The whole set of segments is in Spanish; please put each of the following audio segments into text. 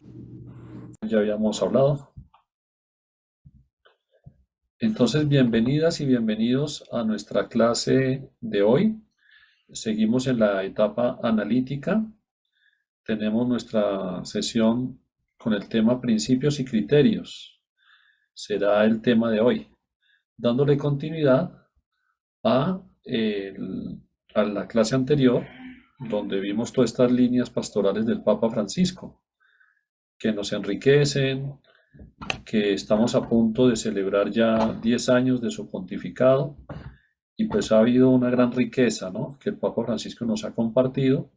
Ya habíamos hablado. Entonces, bienvenidas y bienvenidos a nuestra clase de hoy. Seguimos en la etapa analítica. Tenemos nuestra sesión con el tema principios y criterios. Será el tema de hoy, dándole continuidad a, a la clase anterior, donde vimos todas estas líneas pastorales del Papa Francisco, que nos enriquecen, que estamos a punto de celebrar ya 10 años de su pontificado y pues ha habido una gran riqueza, ¿no? Que el Papa Francisco nos ha compartido,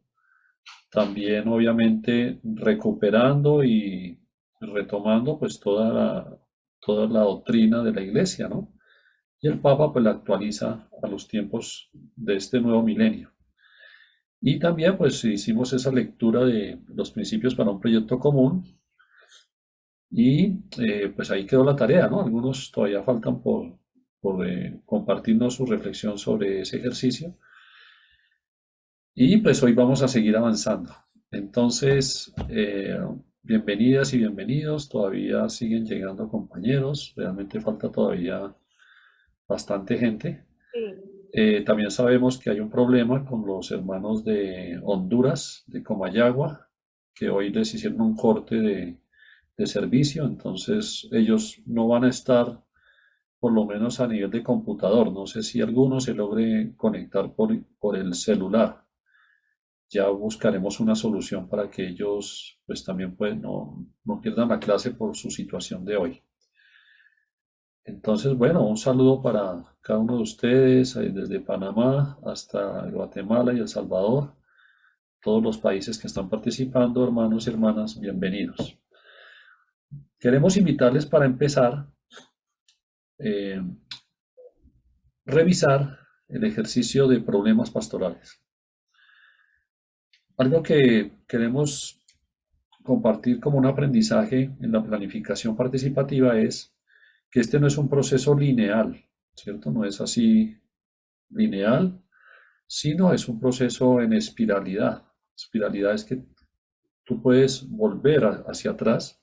también obviamente recuperando y retomando pues toda la doctrina de la Iglesia, ¿no? Y el Papa pues la actualiza a los tiempos de este nuevo milenio. Y también pues hicimos esa lectura de los principios para un proyecto común y pues ahí quedó la tarea, ¿no? Algunos todavía faltan por compartirnos su reflexión sobre ese ejercicio. Y pues hoy vamos a seguir avanzando. Entonces, bienvenidas y bienvenidos. Todavía siguen llegando compañeros. Realmente falta todavía bastante gente. Sí. También sabemos que hay un problema con los hermanos de Honduras, de Comayagua, que hoy les hicieron un corte de servicio. Entonces, ellos no van a estar por lo menos a nivel de computador. No sé si alguno se logre conectar por el celular. Ya buscaremos una solución para que ellos pues también pues, no pierdan la clase por su situación de hoy. Entonces, bueno, un saludo para cada uno de ustedes, desde Panamá hasta Guatemala y El Salvador, todos los países que están participando, hermanos y hermanas, bienvenidos. Queremos invitarles para empezar, eh, revisar el ejercicio de problemas pastorales. Algo que queremos compartir como un aprendizaje en la planificación participativa es que este no es un proceso lineal, ¿cierto? No es así lineal, sino es un proceso en espiralidad. Espiralidad es que tú puedes volver hacia atrás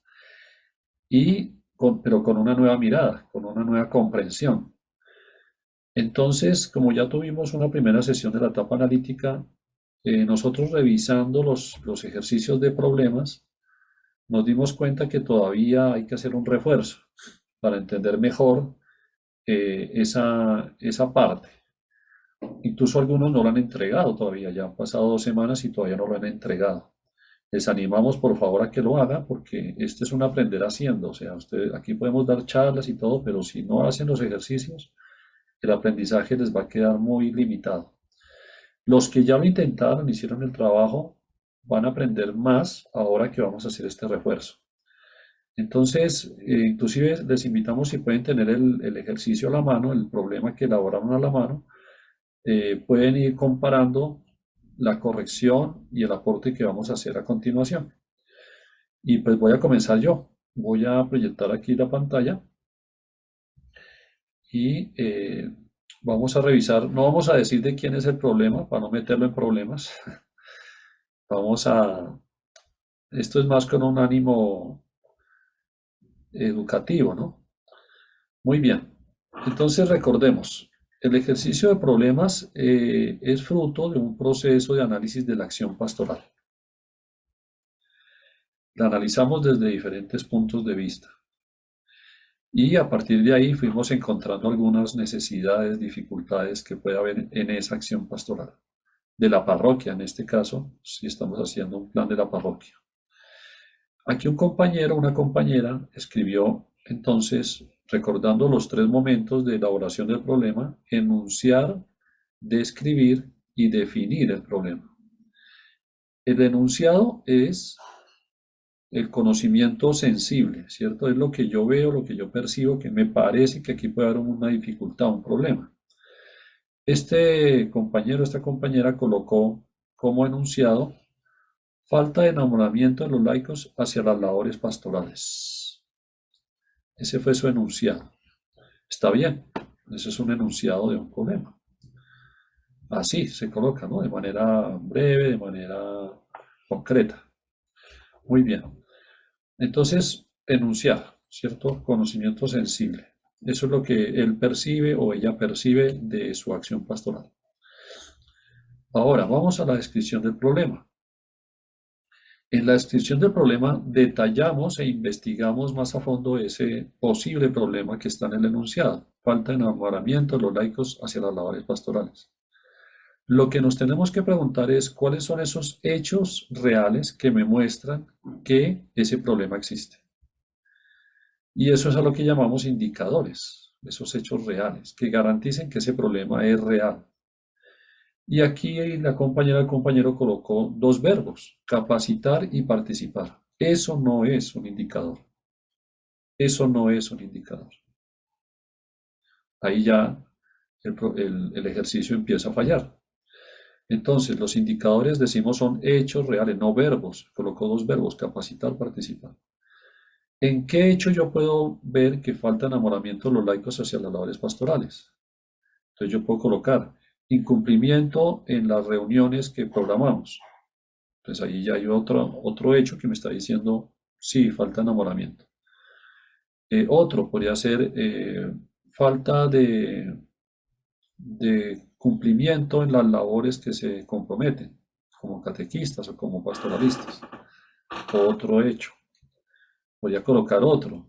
pero con una nueva mirada, con una nueva comprensión. Entonces, como ya tuvimos una primera sesión de la etapa analítica, nosotros revisando los ejercicios de problemas, nos dimos cuenta que todavía hay que hacer un refuerzo para entender mejor esa parte. Incluso algunos no lo han entregado todavía, ya han pasado 2 semanas y todavía no lo han entregado. Les animamos por favor a que lo hagan porque este es un aprender haciendo, o sea, ustedes, aquí podemos dar charlas y todo, pero si no hacen los ejercicios, el aprendizaje les va a quedar muy limitado. Los que ya lo intentaron, hicieron el trabajo, van a aprender más ahora que vamos a hacer este refuerzo. Entonces, inclusive les invitamos si pueden tener el ejercicio a la mano, el problema que elaboraron a la mano, pueden ir comparando la corrección y el aporte que vamos a hacer a continuación. Y pues voy a comenzar yo. Voy a proyectar aquí la pantalla y vamos a revisar, no vamos a decir de quién es el problema para no meterlo en problemas. Vamos a, esto es más con un ánimo educativo, ¿no? Muy bien. Entonces recordemos, el ejercicio de problemas es fruto de un proceso de análisis de la acción pastoral. La analizamos desde diferentes puntos de vista y a partir de ahí fuimos encontrando algunas necesidades, dificultades que puede haber en esa acción pastoral de la parroquia, en este caso, si estamos haciendo un plan de la parroquia. Aquí un compañero, una compañera escribió entonces, recordando los 3 momentos de elaboración del problema, enunciar, describir y definir el problema. El enunciado es el conocimiento sensible, ¿cierto? Es lo que yo veo, lo que yo percibo, que me parece que aquí puede haber una dificultad, un problema. Este compañero, esta compañera colocó como enunciado falta de enamoramiento de los laicos hacia las labores pastorales. Ese fue su enunciado. Está bien, ese es un enunciado de un problema. Así se coloca, ¿no? De manera breve, de manera concreta. Muy bien. Entonces, enunciar, ¿cierto? Conocimiento sensible. Eso es lo que él percibe o ella percibe de su acción pastoral. Ahora, vamos a la descripción del problema. En la descripción del problema detallamos e investigamos más a fondo ese posible problema que está en el enunciado. Falta de enamoramiento de los laicos hacia las labores pastorales. Lo que nos tenemos que preguntar es cuáles son esos hechos reales que me muestran que ese problema existe. Y eso es a lo que llamamos indicadores, esos hechos reales, que garanticen que ese problema es real. Y aquí la compañera, el compañero colocó dos verbos, capacitar y participar. Eso no es un indicador. Eso no es un indicador. Ahí ya el ejercicio empieza a fallar. Entonces, los indicadores, decimos, son hechos reales, no verbos. Colocó dos verbos, capacitar, participar. ¿En qué hecho yo puedo ver que falta enamoramiento de los laicos hacia las labores pastorales? Entonces yo puedo colocar incumplimiento en las reuniones que programamos. Entonces ahí ya hay otro hecho que me está diciendo, sí, falta enamoramiento. Otro podría ser falta de cumplimiento en las labores que se comprometen, como catequistas o como pastoralistas. Otro hecho. Voy a colocar otro,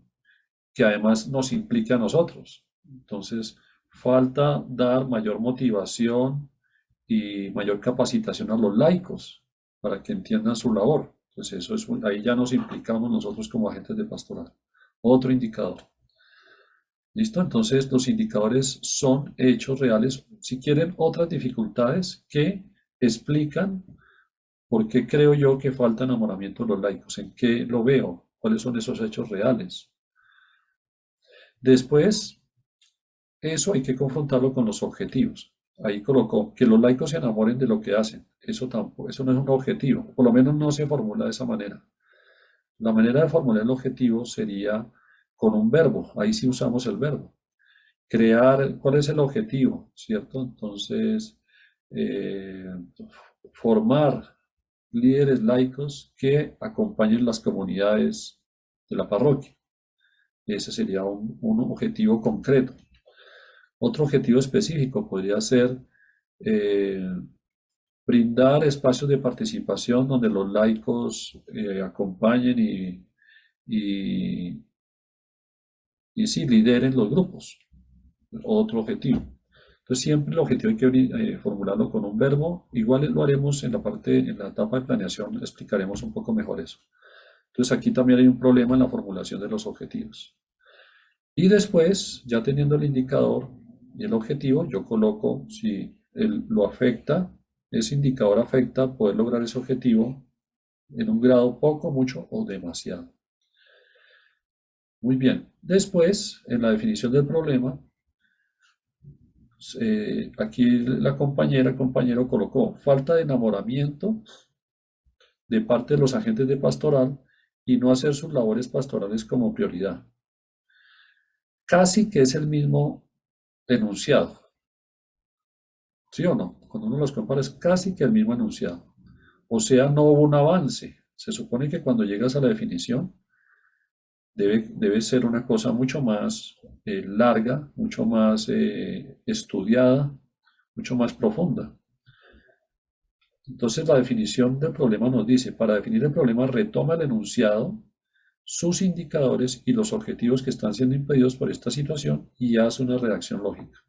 que además nos implica a nosotros. Entonces, falta dar mayor motivación y mayor capacitación a los laicos para que entiendan su labor. Entonces, ahí ya nos implicamos nosotros como agentes de pastoral. Otro indicador. ¿Listo? Entonces, los indicadores son hechos reales. Si quieren, otras dificultades que explican por qué creo yo que falta enamoramiento de los laicos, en qué lo veo, cuáles son esos hechos reales. Después, eso hay que confrontarlo con los objetivos. Ahí colocó que los laicos se enamoren de lo que hacen. Eso tampoco, eso no es un objetivo, por lo menos no se formula de esa manera. La manera de formular el objetivo sería con un verbo, ahí sí usamos el verbo. Crear, ¿cuál es el objetivo? ¿Cierto? Entonces, eh, formar líderes laicos que acompañen las comunidades de la parroquia. Ese sería un objetivo concreto. Otro objetivo específico podría ser eh, brindar espacios de participación donde los laicos acompañen y, y sí, lideren los grupos. Otro objetivo. Entonces siempre el objetivo hay que formularlo con un verbo. Igual lo haremos en la etapa de planeación, explicaremos un poco mejor eso. Entonces aquí también hay un problema en la formulación de los objetivos. Y después, ya teniendo el indicador y el objetivo, yo coloco si lo afecta, ese indicador afecta poder lograr ese objetivo en un grado poco, mucho o demasiado. Muy bien. Después, en la definición del problema, aquí la compañera, el compañero colocó falta de enamoramiento de parte de los agentes de pastoral y no hacer sus labores pastorales como prioridad. Casi que es el mismo enunciado. ¿Sí o no? Cuando uno los compara es casi que el mismo enunciado. O sea, no hubo un avance. Se supone que cuando llegas a la definición debe ser una cosa mucho más larga, mucho más estudiada, mucho más profunda. Entonces la definición del problema nos dice, para definir el problema retoma el enunciado, sus indicadores y los objetivos que están siendo impedidos por esta situación y hace una redacción lógica.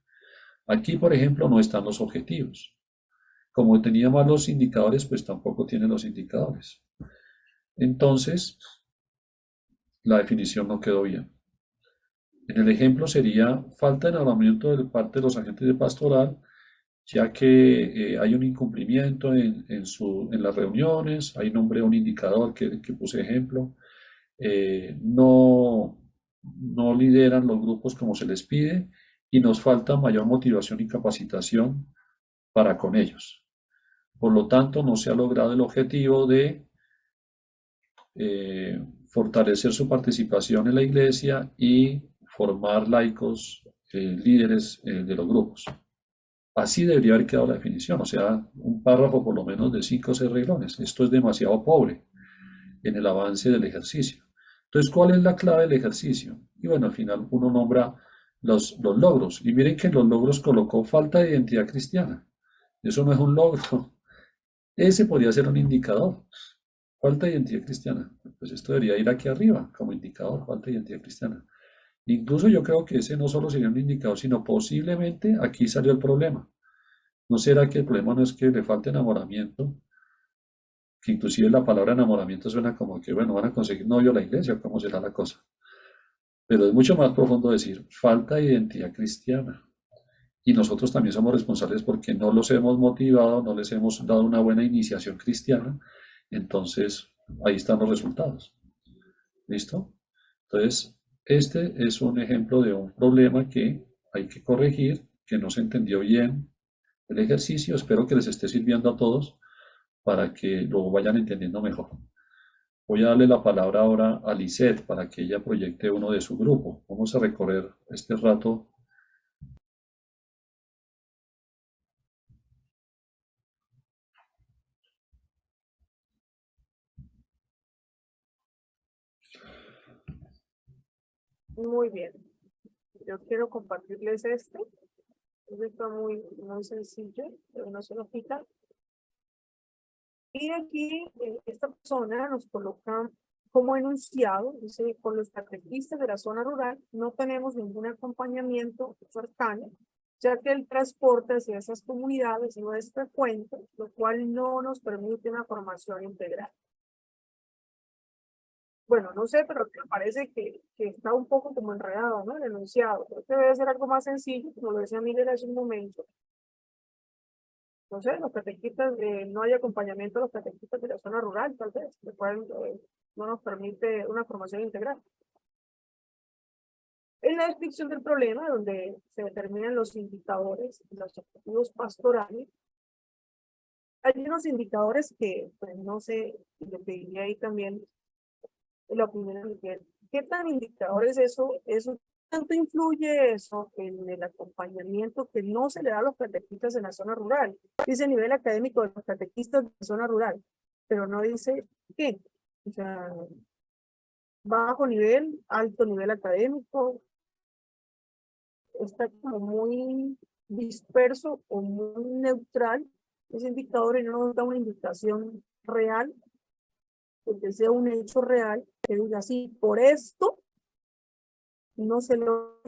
Aquí, por ejemplo, no están los objetivos. Como tenía más los indicadores, pues tampoco tiene los indicadores. Entonces, la definición no quedó bien. En el ejemplo sería falta de enamoramiento de parte de los agentes de pastoral, ya que hay un incumplimiento en las reuniones, ahí nombré un indicador que puse ejemplo, no lideran los grupos como se les pide y nos falta mayor motivación y capacitación para con ellos. Por lo tanto, no se ha logrado el objetivo de fortalecer su participación en la iglesia y formar laicos, líderes de los grupos. Así debería haber quedado la definición, o sea, un párrafo por lo menos de 5 o 6 renglones. Esto es demasiado pobre en el avance del ejercicio. Entonces, ¿cuál es la clave del ejercicio? Y bueno, al final uno nombra los logros. Y miren que en los logros colocó falta de identidad cristiana. Eso no es un logro. Ese podría ser un indicador. Falta de identidad cristiana. Pues esto debería ir aquí arriba como indicador, falta de identidad cristiana. Incluso yo creo que ese no solo sería un indicador, sino posiblemente aquí salió el problema. ¿No será que el problema no es que le falte enamoramiento? Que inclusive la palabra enamoramiento suena como que, bueno, van a conseguir novio a la iglesia, ¿cómo será la cosa? Pero es mucho más profundo decir, falta de identidad cristiana. Y nosotros también somos responsables porque no los hemos motivado, no les hemos dado una buena iniciación cristiana. Entonces, ahí están los resultados. ¿Listo? Entonces, este es un ejemplo de un problema que hay que corregir, que no se entendió bien el ejercicio. Espero que les esté sirviendo a todos para que lo vayan entendiendo mejor. Voy a darle la palabra ahora a Lisette para que ella proyecte uno de su grupo. Vamos a recorrer este rato. Muy bien. Yo quiero compartirles este. Este está muy sencillo, de una sola hojita. Y aquí esta persona nos coloca como enunciado, dice, con los catequistas de la zona rural no tenemos ningún acompañamiento cercano, ya que el transporte hacia esas comunidades no es frecuente, lo cual no nos permite una formación integral. Bueno, no sé, pero me parece que está un poco como enredado, ¿no? El enunciado. Creo que debe ser algo más sencillo, como lo decía Miguel hace un momento. No sé, los catequistas, no hay acompañamiento a los catequistas de la zona rural, tal vez, lo cual no nos permite una formación integral. En la descripción del problema, donde se determinan los indicadores y los objetivos pastorales, hay unos indicadores que, pues, no sé, le pediría ahí también la opinión de Miguel. ¿Qué tan indicador es eso? ¿Eso tanto influye eso en el acompañamiento que no se le da a los catequistas en la zona rural? Dice nivel académico de los catequistas de la zona rural, pero no dice qué. O sea, bajo nivel, alto nivel académico, está como muy disperso o muy neutral ese indicador y no nos da una indicación real, que sea un hecho real, que diga así, por esto no se lo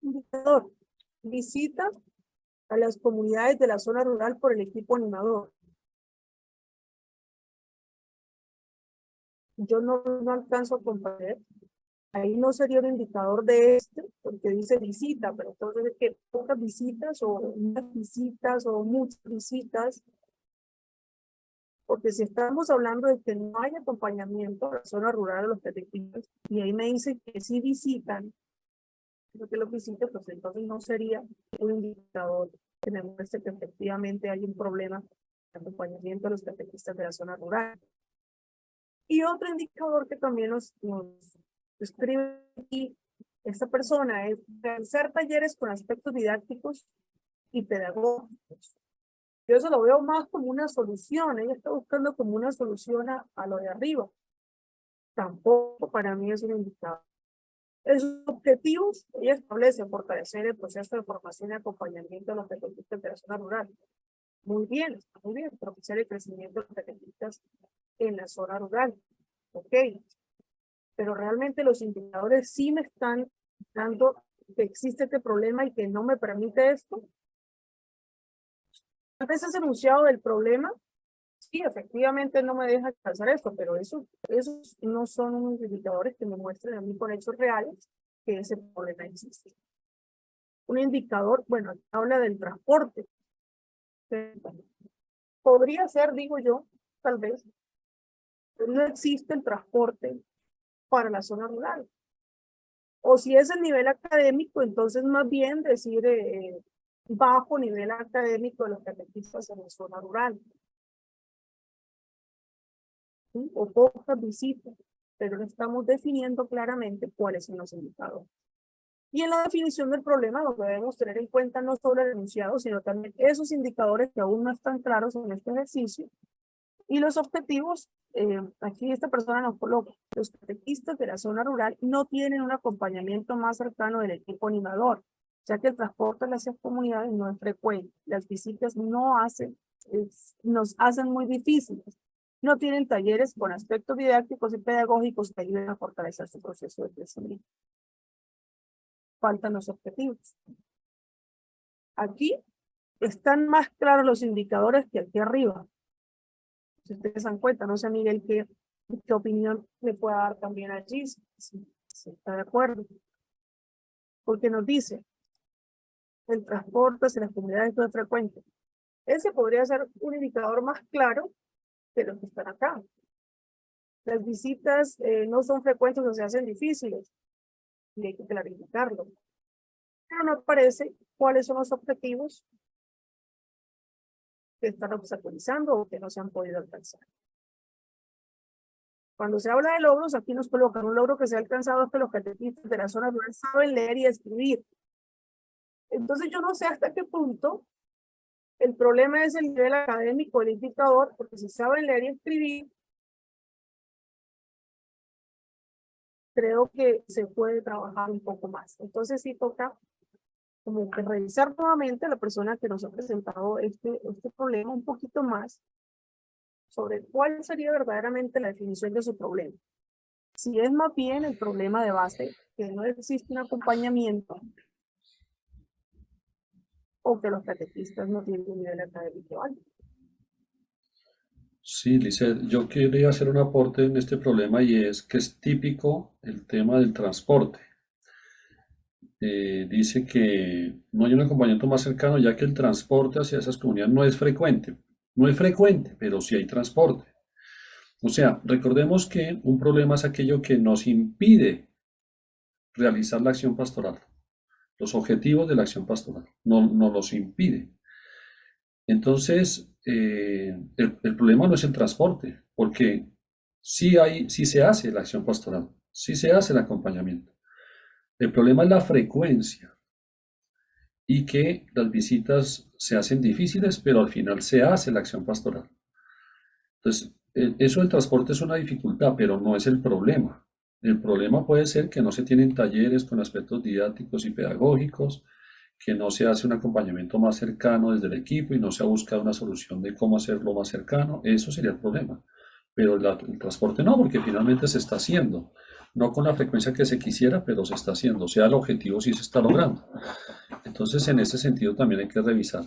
indicador. Visita a las comunidades de la zona rural por el equipo animador. Yo no alcanzo a comprender. Ahí no sería un indicador de este, porque dice visita, pero entonces es que pocas visitas o unas visitas o muchas visitas, porque si estamos hablando de que no hay acompañamiento a la zona rural de los catequistas, y ahí me dice que sí visitan, que los visiten, pues entonces no sería un indicador que me muestre que efectivamente hay un problema de acompañamiento a los catequistas de la zona rural. Y otro indicador que también nos escribe aquí esta persona es realizar talleres con aspectos didácticos y pedagógicos. Yo eso lo veo más como una solución. Ella está buscando como una solución a lo de arriba. Tampoco para mí es un indicador. En sus objetivos, ella establece fortalecer el proceso de formación y acompañamiento de los catequistas de la zona rural. Muy bien, está muy bien, propiciar el crecimiento de los catequistas en la zona rural. Ok, pero realmente los indicadores sí me están dando que existe este problema y que no me permite esto. A veces enunciado del problema, sí, efectivamente no me deja alcanzar esto, pero esos no son unos indicadores que me muestren a mí con hechos reales que ese problema existe. Un indicador, bueno, habla del transporte. Podría ser, digo yo, tal vez, no existe el transporte para la zona rural. O si es el nivel académico, entonces más bien decir bajo nivel académico de los catequistas en la zona rural. ¿Sí? O pocas visitas, pero no estamos definiendo claramente cuáles son los indicadores. Y en la definición del problema, lo que debemos tener en cuenta no solo el enunciado, sino también esos indicadores que aún no están claros en este ejercicio, Y los objetivos, aquí esta persona nos coloca, los catequistas de la zona rural no tienen un acompañamiento más cercano del equipo animador, ya que el transporte hacia las comunidades no es frecuente. Las visitas nos hacen muy difíciles. No tienen talleres con aspectos didácticos y pedagógicos que ayuden a fortalecer su proceso de crecimiento. Faltan los objetivos. Aquí están más claros los indicadores que aquí arriba. Si ustedes se dan cuenta, no sé, Miguel, qué opinión le pueda dar también allí, si está de acuerdo. Porque nos dice, el transporte hacia las comunidades no es frecuente. Ese podría ser un indicador más claro que los que están acá. Las visitas no son frecuentes o se hacen difíciles, y hay que clarificarlo. Pero no aparece cuáles son los objetivos que están obstaculizando o que no se han podido alcanzar. Cuando se habla de logros, aquí nos colocan un logro que se ha alcanzado es que los catequistas de la zona rural saben leer y escribir. Entonces yo no sé hasta qué punto el problema es el nivel académico del indicador, porque si saben leer y escribir, creo que se puede trabajar un poco más. Entonces sí toca como que revisar nuevamente a la persona que nos ha presentado este problema un poquito más sobre cuál sería verdaderamente la definición de su problema. Si es más bien el problema de base, que no existe un acompañamiento o que los catequistas no tienen un nivel académico alto. Sí, Lisset, yo quería hacer un aporte en este problema y es que es típico el tema del transporte. Dice que no hay un acompañamiento más cercano ya que el transporte hacia esas comunidades no es frecuente. No es frecuente, pero sí hay transporte. O sea, recordemos que un problema es aquello que nos impide realizar la acción pastoral. Los objetivos de la acción pastoral no los impide. Entonces, el problema no es el transporte, porque sí se hace la acción pastoral, sí se hace el acompañamiento. El problema es la frecuencia y que las visitas se hacen difíciles, pero al final se hace la acción pastoral. Entonces, eso del transporte es una dificultad, pero no es el problema. El problema puede ser que no se tienen talleres con aspectos didácticos y pedagógicos, que no se hace un acompañamiento más cercano desde el equipo y no se ha buscado una solución de cómo hacerlo más cercano. Eso sería el problema. Pero el transporte no, porque finalmente se está haciendo. No con la frecuencia que se quisiera, pero se está haciendo. O sea, el objetivo sí se está logrando. Entonces, en ese sentido también hay que revisar.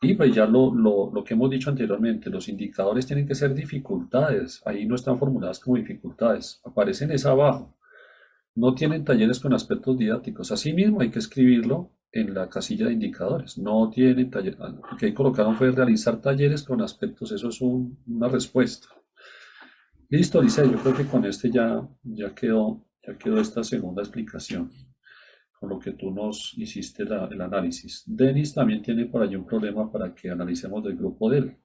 Y pues ya lo que hemos dicho anteriormente, los indicadores tienen que ser dificultades, ahí no están formuladas como dificultades, aparecen es abajo, no tienen talleres con aspectos didácticos, asimismo hay que escribirlo en la casilla de indicadores, no tienen talleres, lo que ahí colocaron fue realizar talleres con aspectos, eso es una respuesta. Listo, Lice, yo creo que con este ya quedó esta segunda explicación con lo que tú nos hiciste el análisis. Denis también tiene por allí un problema para que analicemos del grupo de él.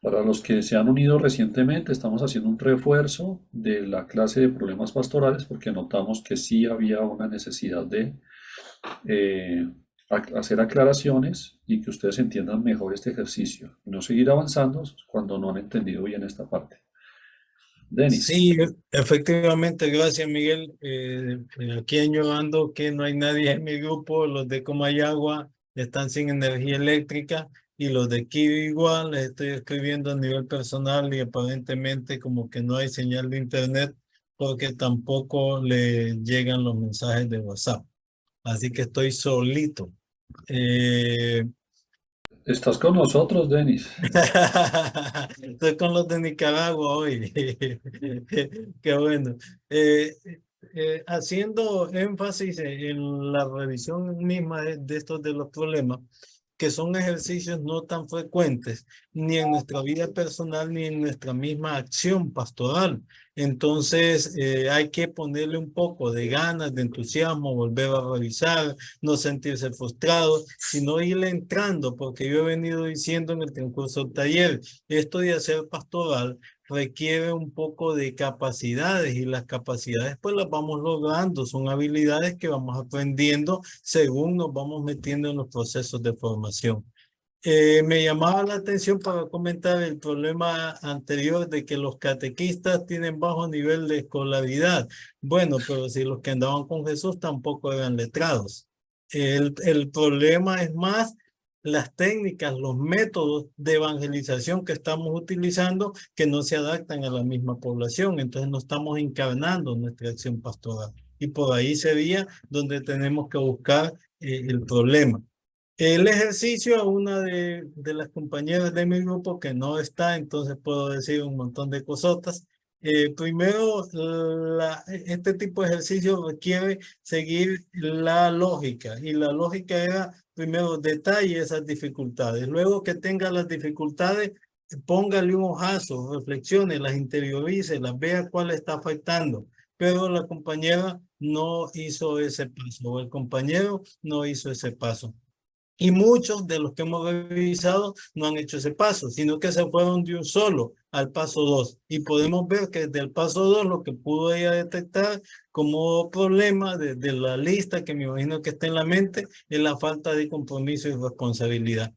Para los que se han unido recientemente, estamos haciendo un refuerzo de la clase de problemas pastorales porque notamos que sí había una necesidad de hacer aclaraciones y que ustedes entiendan mejor este ejercicio y no seguir avanzando cuando no han entendido bien esta parte. Denis. Sí, efectivamente, gracias Miguel. Aquí añorando que no hay nadie en mi grupo, los de Comayagua están sin energía eléctrica y los de aquí igual, les estoy escribiendo a nivel personal y aparentemente como que no hay señal de internet porque tampoco le llegan los mensajes de WhatsApp. Así que estoy solito. Estás con nosotros, Denis. Estoy con los de Nicaragua hoy. Qué bueno. Haciendo énfasis en la revisión misma de estos de los problemas, que son ejercicios no tan frecuentes ni en nuestra vida personal ni en nuestra misma acción pastoral. Entonces hay que ponerle un poco de ganas, de entusiasmo, volver a revisar, no sentirse frustrado, sino irle entrando, porque yo he venido diciendo en el transcurso del taller, esto de hacer pastoral requiere un poco de capacidades y las capacidades pues las vamos logrando, son habilidades que vamos aprendiendo según nos vamos metiendo en los procesos de formación. Me llamaba la atención para comentar el problema anterior de que los catequistas tienen bajo nivel de escolaridad. Bueno, pero si los que andaban con Jesús tampoco eran letrados. El problema es más las técnicas, los métodos de evangelización que estamos utilizando que no se adaptan a la misma población. Entonces no estamos encarnando nuestra acción pastoral. Y por ahí sería donde tenemos que buscar el problema. El ejercicio a una de las compañeras de mi grupo que no está, entonces puedo decir un montón de cosotas. Primero, este tipo de ejercicio requiere seguir la lógica y la lógica era primero detalle esas dificultades. Luego que tenga las dificultades, póngale un ojazo, reflexione, las interiorice, las vea cuál está afectando. Pero la compañera no hizo ese paso o el compañero no hizo ese paso. Y muchos de los que hemos revisado no han hecho ese paso, sino que se fueron de un solo al paso 2. Y podemos ver que desde el paso 2 lo que pudo ella detectar como problema de la lista, que me imagino que está en la mente, es la falta de compromiso y responsabilidad.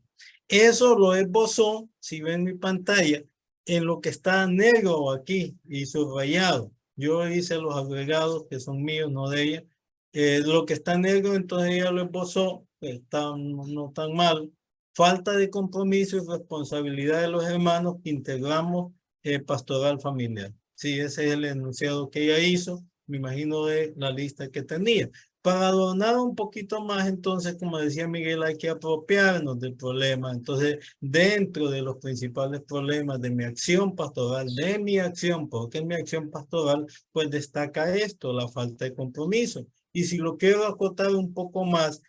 Eso lo esbozó, si ven mi pantalla, en lo que está negro aquí y subrayado. Yo hice los agregados que son míos, no de ella. Lo que está negro, entonces ella lo esbozó, está no tan mal. Falta de compromiso y responsabilidad de los hermanos que integramos pastoral familiar. Sí, ese es el enunciado que ella hizo, me imagino de la lista que tenía. Para adornar un poquito más, entonces, como decía Miguel, hay que apropiarnos del problema. Entonces, dentro de los principales problemas de mi acción pastoral, porque en mi acción pastoral, pues destaca esto, la falta de compromiso. Y si lo quiero acotar un poco más,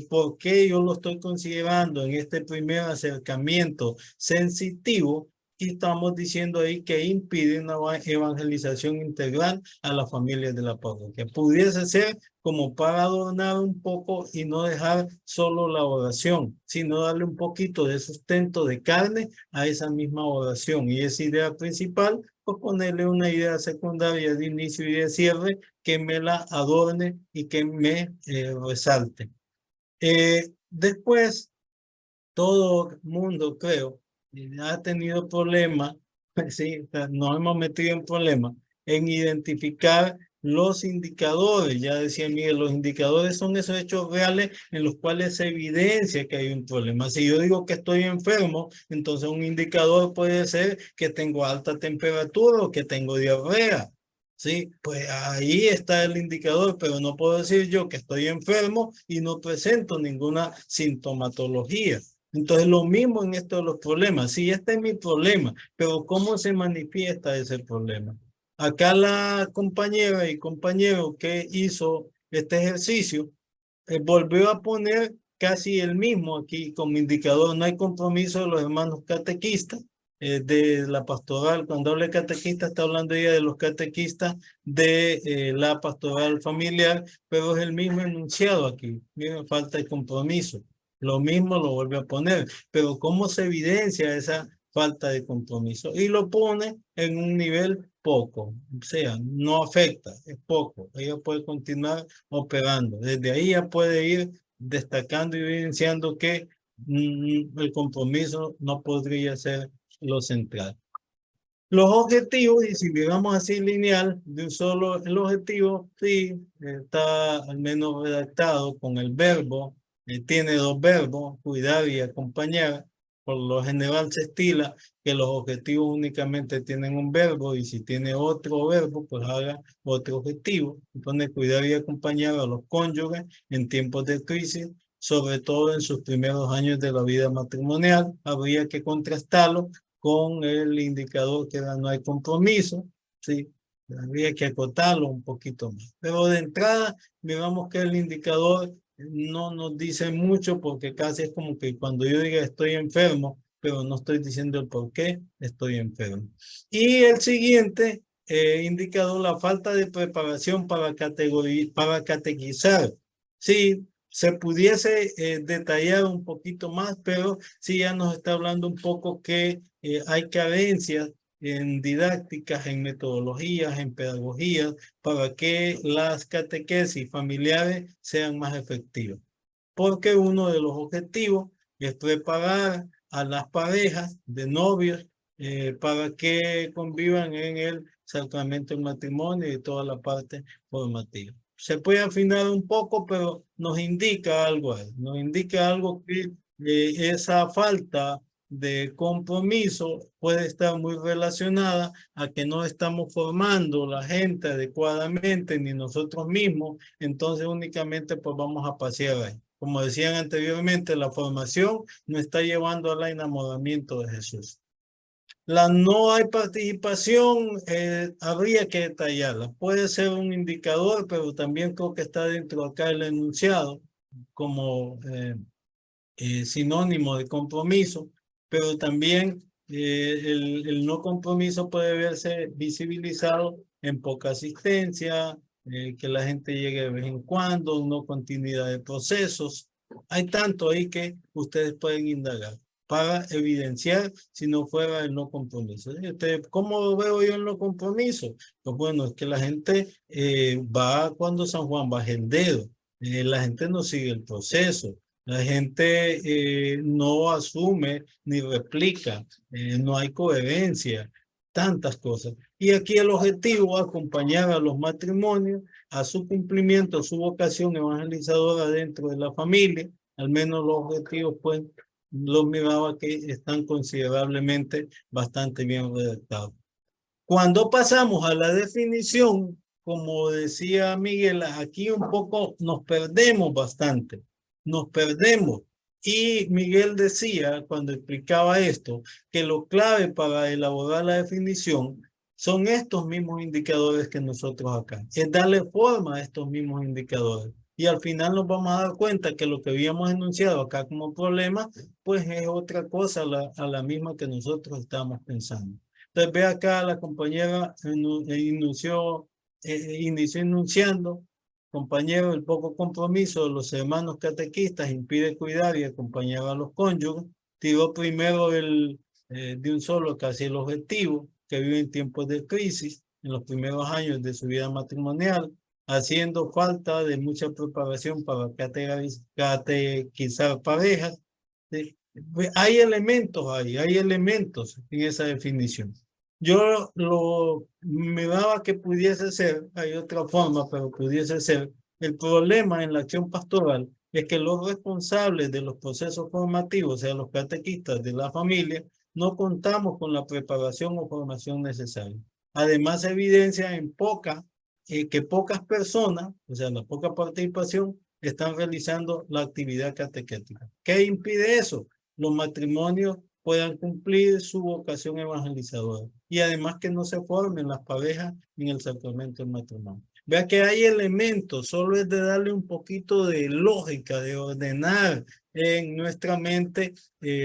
¿por qué yo lo estoy considerando en este primer acercamiento sensitivo? Y estamos diciendo ahí que impide una evangelización integral a las familias de la parroquia. Pudiese ser como para adornar un poco y no dejar solo la oración, sino darle un poquito de sustento de carne a esa misma oración. Y esa idea principal, pues ponerle una idea secundaria de inicio y de cierre que me la adorne y que me resalte. Después, todo el mundo, creo, ha tenido problemas, sí, nos hemos metido en problemas en identificar los indicadores. Ya decía Miguel, los indicadores son esos hechos reales en los cuales se evidencia que hay un problema. Si yo digo que estoy enfermo, entonces un indicador puede ser que tengo alta temperatura o que tengo diarrea. Sí, pues ahí está el indicador, pero no puedo decir yo que estoy enfermo y no presento ninguna sintomatología. Entonces, lo mismo en esto de los problemas. Sí, este es mi problema, pero ¿cómo se manifiesta ese problema? Acá la compañera y compañero que hizo este ejercicio volvió a poner casi el mismo aquí como indicador. No hay compromiso de los hermanos catequistas de la pastoral. Cuando habla de catequista, está hablando ella de los catequistas de la pastoral familiar, pero es el mismo enunciado aquí. Miren, falta de compromiso. Lo mismo lo vuelve a poner, pero ¿cómo se evidencia esa falta de compromiso? Y lo pone en un nivel poco, o sea, no afecta, es poco. Ella puede continuar operando. Desde ahí ya puede ir destacando y evidenciando que el compromiso no podría ser lo central. Los objetivos, y si miramos así lineal, de un solo el objetivo, sí, está al menos redactado con el verbo, tiene dos verbos, cuidar y acompañar. Por lo general se estila que los objetivos únicamente tienen un verbo y si tiene otro verbo, pues haga otro objetivo. Entonces, cuidar y acompañar a los cónyuges en tiempos de crisis, sobre todo en sus primeros años de la vida matrimonial. Habría que contrastarlo con el indicador que no hay compromiso, ¿sí? Habría que acotarlo un poquito más. Pero de entrada, digamos que el indicador no nos dice mucho porque casi es como que cuando yo diga estoy enfermo, pero no estoy diciendo el por qué estoy enfermo. Y el siguiente indicador, la falta de preparación para catequizar. Sí, se pudiese detallar un poquito más, pero sí ya nos está hablando un poco que hay carencias en didácticas, en metodologías, en pedagogías, para que las catequesis familiares sean más efectivas. Porque uno de los objetivos es preparar a las parejas de novios para que convivan en el sacramento del matrimonio y toda la parte formativa. Se puede afinar un poco, pero nos indica algo ahí, nos indica algo que esa falta de compromiso puede estar muy relacionada a que no estamos formando la gente adecuadamente ni nosotros mismos, entonces únicamente pues vamos a pasear ahí. Como decían anteriormente, la formación no está llevando al enamoramiento de Jesús. La no hay participación, habría que detallarla. Puede ser un indicador, pero también creo que está dentro acá el enunciado como sinónimo de compromiso, pero también el no compromiso puede verse visibilizado en poca asistencia, que la gente llegue de vez en cuando, no continuidad de procesos. Hay tanto ahí que ustedes pueden indagar para evidenciar si no fuera el no compromiso. ¿Cómo lo veo yo en no compromiso? Pues bueno, es que la gente va cuando San Juan baja el dedo, la gente no sigue el proceso. La gente no asume ni replica, no hay coherencia, tantas cosas. Y aquí el objetivo es acompañar a los matrimonios a su cumplimiento, a su vocación evangelizadora dentro de la familia. Al menos los objetivos, pues, los miraba que están considerablemente bastante bien redactados. Cuando pasamos a la definición, como decía Miguel, aquí un poco nos perdemos bastante, nos perdemos. Y Miguel decía, cuando explicaba esto, que lo clave para elaborar la definición son estos mismos indicadores que nosotros acá, es darle forma a estos mismos indicadores. Y al final nos vamos a dar cuenta que lo que habíamos enunciado acá como problema, pues es otra cosa a la misma que nosotros estamos pensando. Entonces ve acá la compañera inició enunciando, compañero, el poco compromiso de los hermanos catequistas impide cuidar y acompañar a los cónyuges. Tiró primero de un solo casi el objetivo, que vive en tiempos de crisis, en los primeros años de su vida matrimonial, haciendo falta de mucha preparación para catequizar parejas. Hay elementos ahí, hay elementos en esa definición. Yo me daba que pudiese ser, hay otra forma, pero pudiese ser, el problema en la acción pastoral es que los responsables de los procesos formativos, o sea, los catequistas de la familia, no contamos con la preparación o formación necesaria. Además, evidencia que pocas personas, o sea, la poca participación, están realizando la actividad catequética. ¿Qué impide eso? Los matrimonios puedan cumplir su vocación evangelizadora y además que no se formen las parejas en el sacramento del matrimonio. Vea que hay elementos, solo es de darle un poquito de lógica, de ordenar en nuestra mente,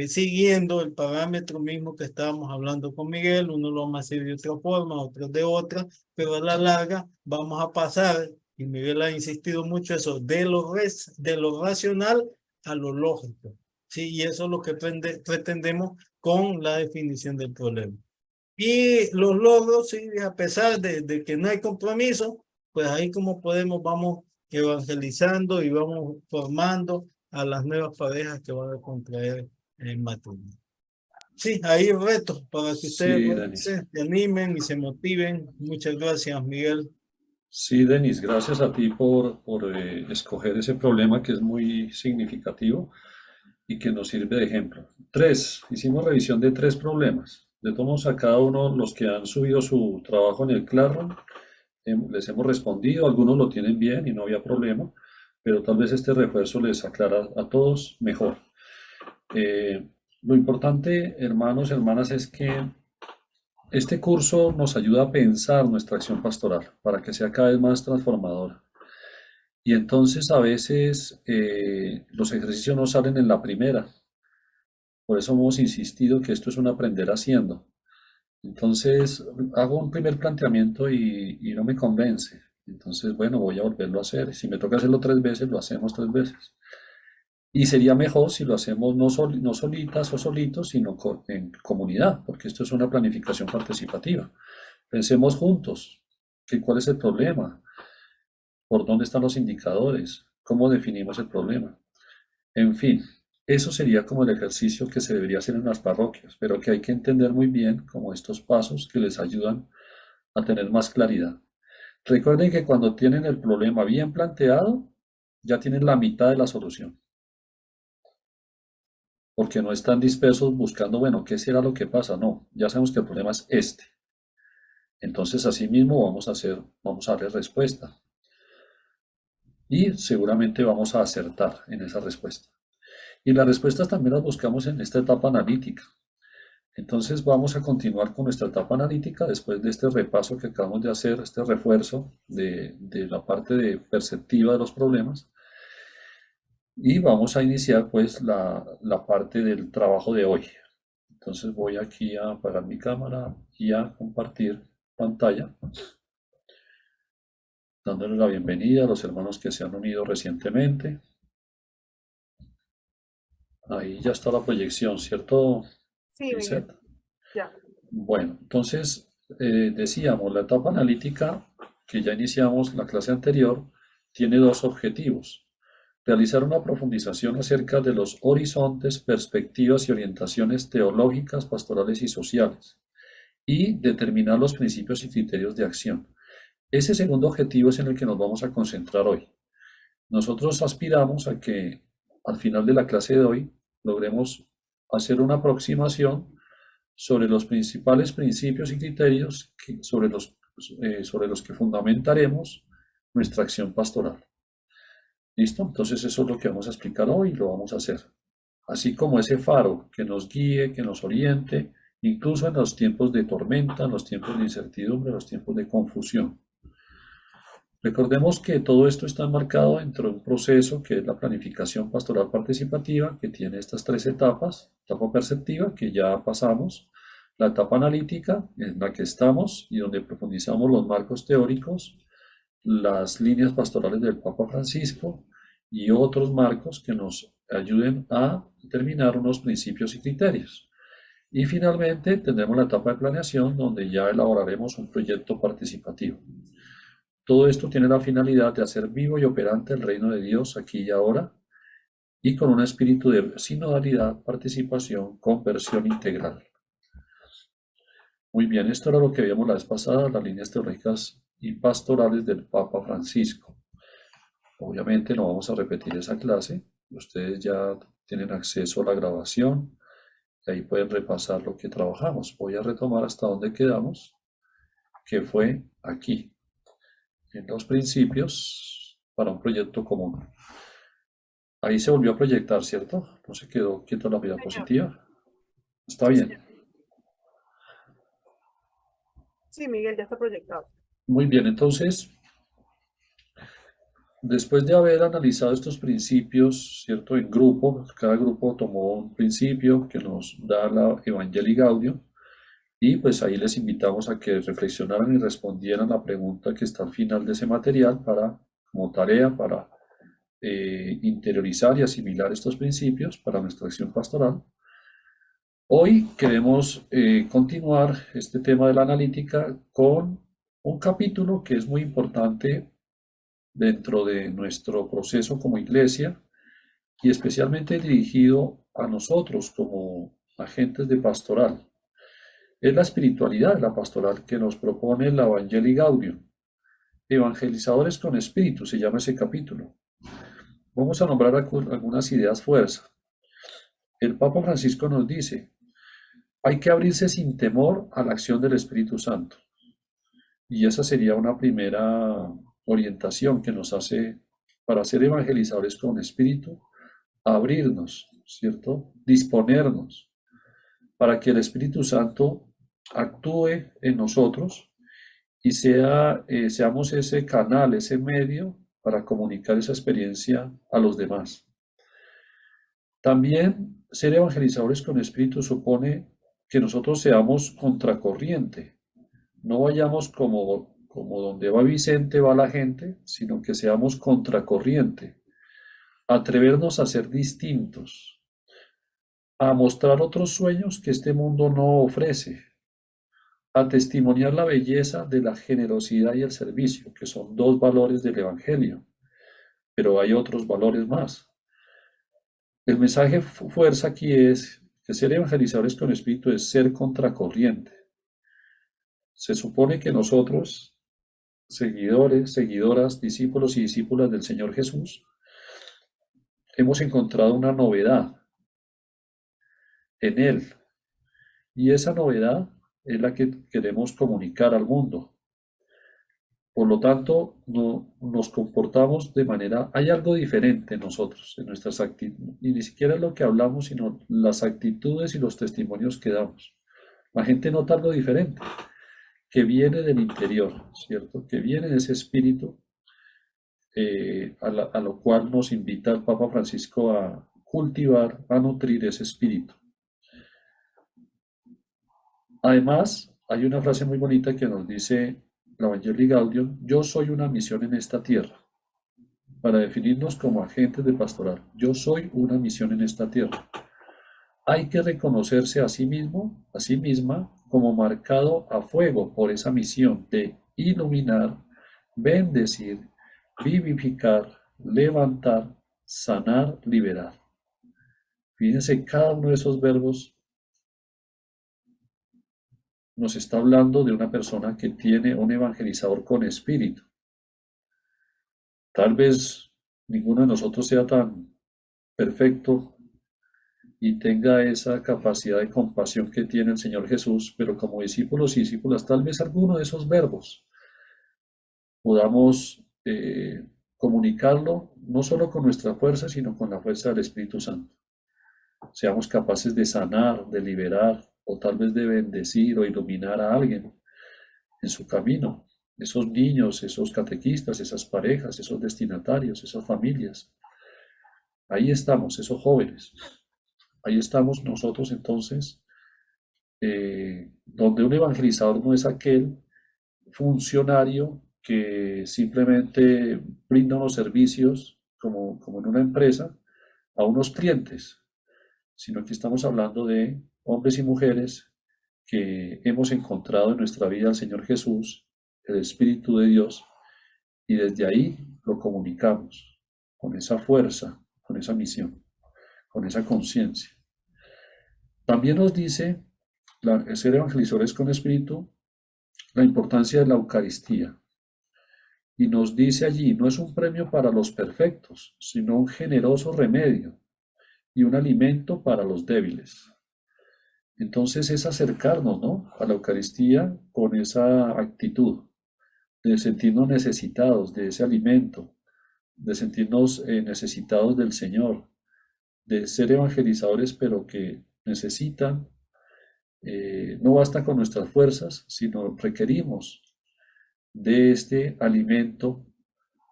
siguiendo el parámetro mismo que estábamos hablando con Miguel. Uno lo vamos a hacer de otra forma, otro de otra, pero a la larga vamos a pasar, y Miguel ha insistido mucho eso, de lo racional a lo lógico. Sí, y eso es lo que pretendemos con la definición del problema. Y los logros, sí, a pesar de que no hay compromiso, pues ahí como podemos, vamos evangelizando y vamos formando a las nuevas parejas que van a contraer el matrimonio. Sí, ahí retos para que ustedes Sí, Denis. se animen y se motiven. Muchas gracias, Miguel. Sí, Denis, gracias a ti por escoger ese problema que es muy significativo y que nos sirve de ejemplo. Hicimos revisión de 3 problemas. Le tomamos a cada uno los que han subido su trabajo en el Classroom. Les hemos respondido, algunos lo tienen bien y no había problema, pero tal vez este refuerzo les aclara a todos mejor. Lo importante, hermanos, hermanas, es que este curso nos ayuda a pensar nuestra acción pastoral para que sea cada vez más transformadora. Y entonces a veces los ejercicios no salen en la primera. Por eso hemos insistido que esto es un aprender haciendo. Entonces hago un primer planteamiento y no me convence. Entonces, bueno, voy a volverlo a hacer. Si me toca hacerlo 3 veces, lo hacemos 3 veces. Y sería mejor si lo hacemos no solitas o solitos, sino en comunidad, porque esto es una planificación participativa. Pensemos juntos, ¿cuál es el problema? ¿Por dónde están los indicadores? ¿Cómo definimos el problema? En fin, Eso sería como el ejercicio que se debería hacer en las parroquias, pero que hay que entender muy bien como estos pasos que les ayudan a tener más claridad. Recuerden que cuando tienen el problema bien planteado, ya tienen la mitad de la solución, porque no están dispersos buscando, bueno, ¿qué será lo que pasa? No, ya sabemos que el problema es este. Entonces, así mismo vamos a darle respuesta y seguramente vamos a acertar en esa respuesta. Y las respuestas también las buscamos en esta etapa analítica. Entonces vamos a continuar con nuestra etapa analítica después de este repaso que acabamos de hacer, este refuerzo de la parte de perceptiva de los problemas. Y vamos a iniciar pues la parte del trabajo de hoy. Entonces voy aquí a apagar mi cámara y a compartir pantalla, dándole la bienvenida a los hermanos que se han unido recientemente. Ahí ya está la proyección, ¿cierto, Sí, Miguel, Lisette? ya. Bueno, entonces decíamos, la etapa analítica que ya iniciamos la clase anterior tiene dos objetivos. Realizar una profundización acerca de los horizontes, perspectivas y orientaciones teológicas, pastorales y sociales, y determinar los principios y criterios de acción. Ese segundo objetivo es en el que nos vamos a concentrar hoy. Nosotros aspiramos a que al final de la clase de hoy logremos hacer una aproximación sobre los principales principios y criterios sobre los que fundamentaremos nuestra acción pastoral. ¿Listo? Entonces eso es lo que vamos a explicar hoy y lo vamos a hacer. Así como ese faro que nos guíe, que nos oriente, incluso en los tiempos de tormenta, en los tiempos de incertidumbre, en los tiempos de confusión. Recordemos que todo esto está enmarcado dentro de un proceso que es la planificación pastoral participativa, que tiene estas tres etapas: etapa perceptiva, que ya pasamos; la etapa analítica, en la que estamos y donde profundizamos los marcos teóricos, las líneas pastorales del Papa Francisco y otros marcos que nos ayuden a determinar unos principios y criterios. Y finalmente tendremos la etapa de planeación, donde ya elaboraremos un proyecto participativo. Todo esto tiene la finalidad de hacer vivo y operante el reino de Dios aquí y ahora, y con un espíritu de sinodalidad, participación, conversión integral. Muy bien, esto era lo que vimos la vez pasada, las líneas teológicas y pastorales del Papa Francisco. Obviamente no vamos a repetir esa clase, ustedes ya tienen acceso a la grabación y ahí pueden repasar lo que trabajamos. Voy a retomar hasta donde quedamos, que fue aquí, en los principios para un proyecto común. Ahí se volvió a proyectar, ¿cierto? No se quedó quieta la Señor. diapositiva. Está Sí, bien. señor. Sí, Miguel, ya está proyectado. Muy bien, entonces, después de haber analizado estos principios, ¿cierto? En grupo, cada grupo tomó un principio que nos da la Evangelii Gaudium, y pues ahí les invitamos a que reflexionaran y respondieran la pregunta que está al final de ese material como tarea para interiorizar y asimilar estos principios para nuestra acción pastoral. Hoy queremos continuar este tema de la analítica con un capítulo que es muy importante dentro de nuestro proceso como iglesia y especialmente dirigido a nosotros como agentes de pastoral. Es la espiritualidad de la pastoral que nos propone la Evangelii Gaudium. Evangelizadores con espíritu se llama ese capítulo. Vamos a nombrar algunas ideas fuerza. El Papa Francisco nos dice: hay que abrirse sin temor a la acción del Espíritu Santo. Y esa sería una primera orientación que nos hace para ser evangelizadores con espíritu: abrirnos, ¿cierto? Disponernos para que el Espíritu Santo actúe en nosotros y seamos ese canal, ese medio para comunicar esa experiencia a los demás. También ser evangelizadores con espíritu supone que nosotros seamos contracorriente. No vayamos como donde va Vicente va la gente, sino que seamos contracorriente. Atrevernos a ser distintos, a mostrar otros sueños que este mundo no ofrece, a testimoniar la belleza de la generosidad y el servicio, que son dos valores del Evangelio, pero hay otros valores más. El mensaje fuerza aquí es que ser evangelizadores con espíritu es ser contracorriente. Se supone que nosotros, seguidores, seguidoras, discípulos y discípulas del Señor Jesús, hemos encontrado una novedad en Él. Y esa novedad es la que queremos comunicar al mundo. Por lo tanto, nos comportamos de manera, hay algo diferente en nosotros, en nuestras actitudes, y ni siquiera es lo que hablamos, sino las actitudes y los testimonios que damos. La gente nota algo diferente, que viene del interior, ¿cierto? Que viene de ese espíritu a lo cual nos invita el Papa Francisco a cultivar, a nutrir ese espíritu. Además, hay una frase muy bonita que nos dice la Evangelii Gaudium: yo soy una misión en esta tierra, para definirnos como agentes de pastoral. Yo soy una misión en esta tierra. Hay que reconocerse a sí mismo, a sí misma, como marcado a fuego por esa misión de iluminar, bendecir, vivificar, levantar, sanar, liberar. Fíjense, cada uno de esos verbos nos está hablando de una persona que tiene un evangelizador con espíritu. Tal vez ninguno de nosotros sea tan perfecto y tenga esa capacidad de compasión que tiene el Señor Jesús, pero como discípulos y discípulas, tal vez alguno de esos verbos podamos comunicarlo no solo con nuestra fuerza, sino con la fuerza del Espíritu Santo. Seamos capaces de sanar, de liberar, o tal vez de bendecir o iluminar a alguien en su camino. Esos niños, esos catequistas, esas parejas, esos destinatarios, esas familias. Ahí estamos, esos jóvenes. Ahí estamos nosotros entonces, donde un evangelizador no es aquel funcionario que simplemente brinda unos servicios como en una empresa a unos clientes, sino que estamos hablando de hombres y mujeres que hemos encontrado en nuestra vida al Señor Jesús, el Espíritu de Dios, y desde ahí lo comunicamos con esa fuerza, con esa misión, con esa conciencia. También nos dice ser evangelizadores con espíritu la importancia de la Eucaristía. Y nos dice allí, no es un premio para los perfectos, sino un generoso remedio y un alimento para los débiles. Entonces es acercarnos, ¿no?, a la Eucaristía con esa actitud de sentirnos necesitados de ese alimento, de sentirnos necesitados del Señor, de ser evangelizadores, pero que necesitan, no basta con nuestras fuerzas, sino requerimos de este alimento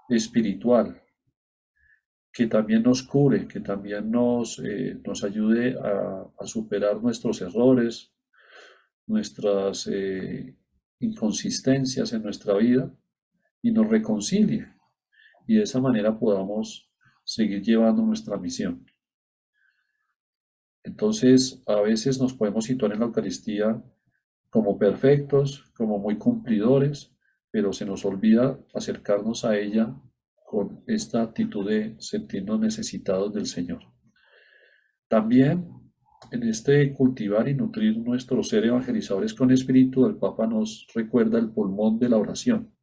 espiritual que también nos cure, que también nos ayude a superar nuestros errores, nuestras inconsistencias en nuestra vida y nos reconcilie. Y de esa manera podamos seguir llevando nuestra misión. Entonces, a veces nos podemos situar en la Eucaristía como perfectos, como muy cumplidores, pero se nos olvida acercarnos a ella con esta actitud de sentirnos necesitados del Señor. También en este cultivar y nutrir nuestro ser evangelizadores con espíritu, el Papa nos recuerda el pulmón de la oración.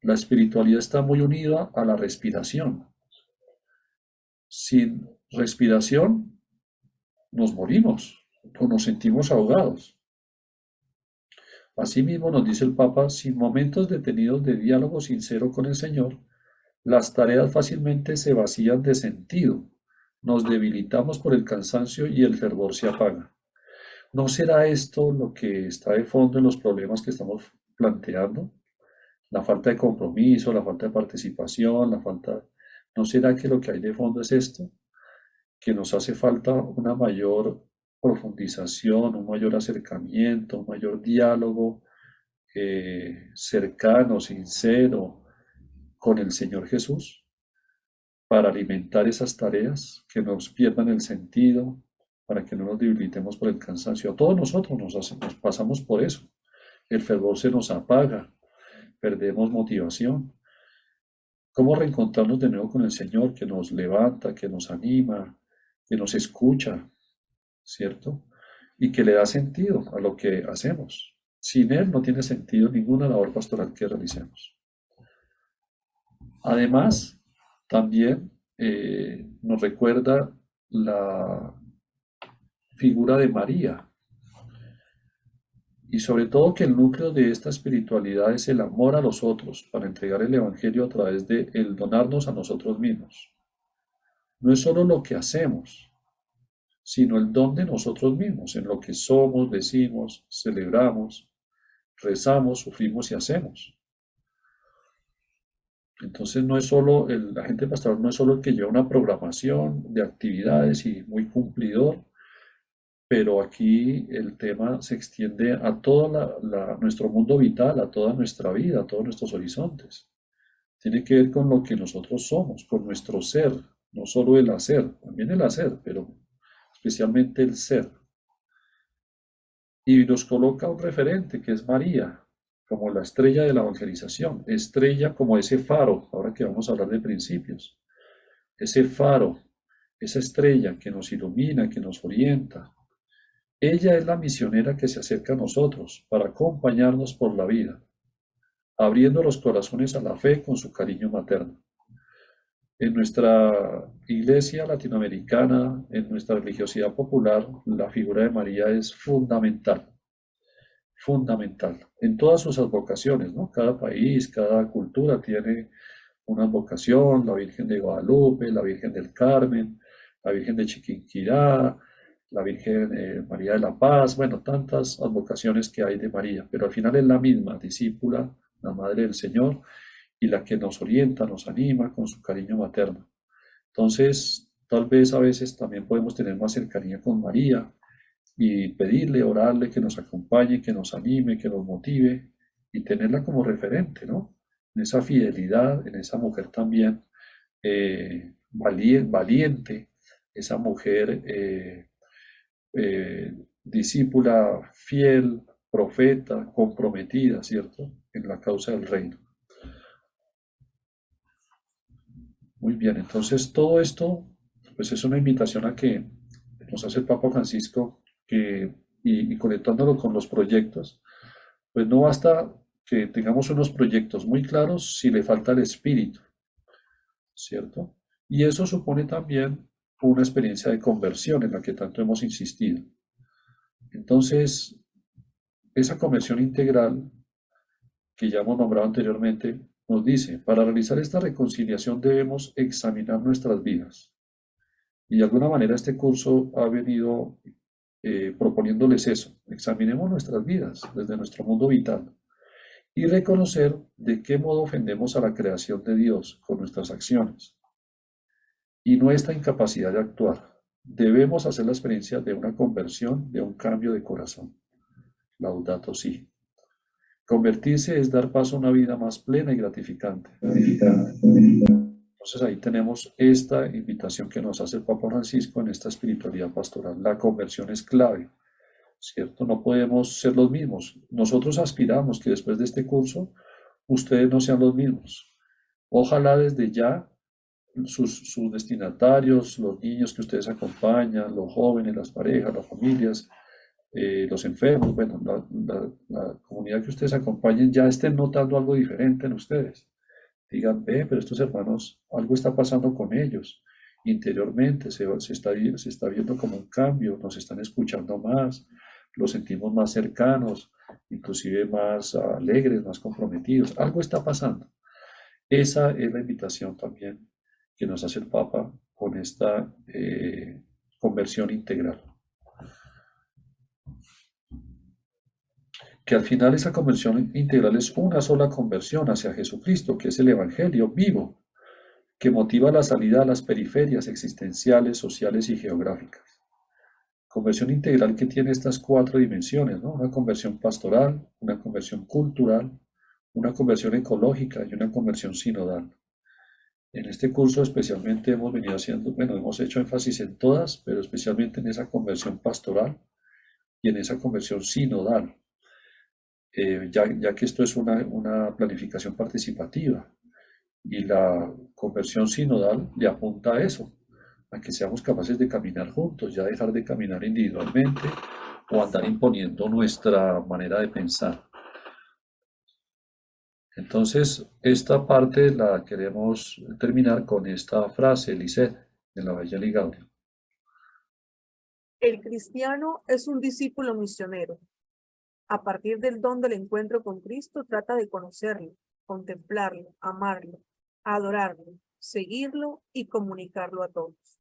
La espiritualidad está muy unida a la respiración. Sin respiración nos morimos o nos sentimos ahogados. Asimismo, nos dice el Papa, sin momentos detenidos de diálogo sincero con el Señor, las tareas fácilmente se vacían de sentido, nos debilitamos por el cansancio y el fervor se apaga. ¿No será esto lo que está de fondo en los problemas que estamos planteando? La falta de compromiso, la falta de participación, ¿No será que lo que hay de fondo es esto? Que nos hace falta una mayor profundización, un mayor acercamiento, un mayor diálogo cercano, sincero con el Señor Jesús, para alimentar esas tareas, que nos pierdan el sentido, para que no nos debilitemos por el cansancio. A todos nosotros nos pasamos por eso. El fervor se nos apaga, perdemos motivación. cómo reencontrarnos de nuevo con el Señor, que nos levanta, que nos anima, que nos escucha, ¿cierto? Y que le da sentido a lo que hacemos. Sin Él no tiene sentido ninguna labor pastoral que realicemos. Además, también nos recuerda la figura de María, y sobre todo que el núcleo de esta espiritualidad es el amor a los otros para entregar el Evangelio a través de el donarnos a nosotros mismos. No es solo lo que hacemos, sino el don de nosotros mismos, en lo que somos, decimos, celebramos, rezamos, sufrimos y hacemos. Entonces no es solo el agente pastoral, no es solo el que lleva una programación de actividades y muy cumplidor, pero aquí el tema se extiende a todo nuestro mundo vital, a toda nuestra vida, a todos nuestros horizontes. Tiene que ver con lo que nosotros somos, con nuestro ser, no solo el hacer, también el hacer, pero especialmente el ser. Y nos coloca un referente que es María, como la estrella de la evangelización, estrella como ese faro, ahora que vamos a hablar de principios, ese faro, esa estrella que nos ilumina, que nos orienta. Ella es la misionera que se acerca a nosotros para acompañarnos por la vida, abriendo los corazones a la fe con su cariño materno. En nuestra iglesia latinoamericana, en nuestra religiosidad popular, la figura de María es fundamental, fundamental, en todas sus advocaciones, ¿no? Cada país, cada cultura tiene una advocación, la Virgen de Guadalupe, la Virgen del Carmen, la Virgen de Chiquinquirá, la Virgen María de la Paz, bueno, tantas advocaciones que hay de María, pero al final es la misma, discípula, la Madre del Señor, y la que nos orienta, nos anima con su cariño materno. Entonces, tal vez a veces también podemos tener más cercanía con María y pedirle, orarle que nos acompañe, que nos anime, que nos motive y tenerla como referente, ¿no? En esa fidelidad, en esa mujer también valiente, esa mujer discípula fiel, profeta, comprometida, ¿cierto? En la causa del reino. Muy bien, entonces todo esto pues es una invitación a que nos hace el Papa Francisco y conectándolo con los proyectos, pues no basta que tengamos unos proyectos muy claros si le falta el espíritu, ¿cierto? Y eso supone también una experiencia de conversión en la que tanto hemos insistido. Entonces, esa conversión integral que ya hemos nombrado anteriormente, nos dice, para realizar esta reconciliación debemos examinar nuestras vidas. Y de alguna manera este curso ha venido proponiéndoles eso. Examinemos nuestras vidas desde nuestro mundo vital y reconocer de qué modo ofendemos a la creación de Dios con nuestras acciones y nuestra incapacidad de actuar. Debemos hacer la experiencia de una conversión, de un cambio de corazón. Laudato si. Convertirse es dar paso a una vida más plena y gratificante. Entonces ahí tenemos esta invitación que nos hace el Papa Francisco en esta espiritualidad pastoral. La conversión es clave, ¿cierto? No podemos ser los mismos. Nosotros aspiramos que después de este curso ustedes no sean los mismos. Ojalá desde ya sus destinatarios, los niños que ustedes acompañan, los jóvenes, las parejas, las familias, los enfermos, bueno, la comunidad que ustedes acompañen ya estén notando algo diferente en ustedes. Digan, ve, pero estos hermanos, algo está pasando con ellos. Interiormente se está viendo como un cambio, nos están escuchando más, los sentimos más cercanos, inclusive más alegres, más comprometidos. Algo está pasando. Esa es la invitación también que nos hace el Papa con esta conversión integral. Que al final esa conversión integral es una sola conversión hacia Jesucristo, que es el Evangelio vivo, que motiva la salida a las periferias existenciales, sociales y geográficas. Conversión integral que tiene estas cuatro dimensiones, ¿no? Una conversión pastoral, una conversión cultural, una conversión ecológica y una conversión sinodal. En este curso especialmente hemos venido haciendo, bueno, hemos hecho énfasis en todas, pero especialmente en esa conversión pastoral y en esa conversión sinodal. Ya que esto es una planificación participativa Y la conversión sinodal le apunta a eso, a que seamos capaces de caminar juntos, ya dejar de caminar individualmente o andar imponiendo nuestra manera de pensar. Entonces, esta parte la queremos terminar con esta frase, Lisette, de la Evangelii Gaudium. El cristiano es un discípulo misionero. A partir del don del encuentro con Cristo, trata de conocerlo, contemplarlo, amarlo, adorarlo, seguirlo y comunicarlo a todos.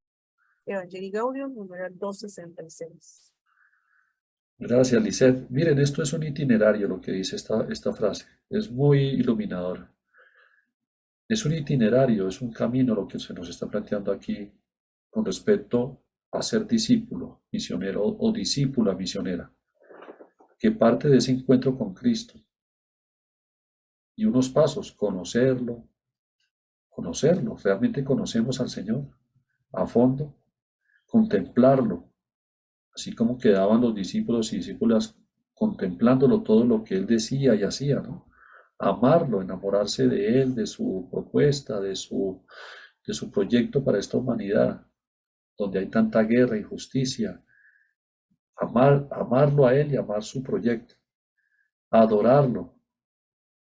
Evangelii Gaudium, numeral 266. Gracias, Lisette. Miren, esto es un itinerario, lo que dice esta frase. Es muy iluminador. Es un itinerario, es un camino lo que se nos está planteando aquí con respecto a ser discípulo, misionero o discípula misionera, que parte de ese encuentro con Cristo. Y unos pasos, conocerlo, realmente conocemos al Señor a fondo, contemplarlo, así como quedaban los discípulos y discípulas contemplándolo todo lo que Él decía y hacía, ¿no? Amarlo, enamorarse de Él, de su propuesta, de su proyecto para esta humanidad, donde hay tanta guerra, injusticia, amarlo a Él y amar su proyecto, adorarlo,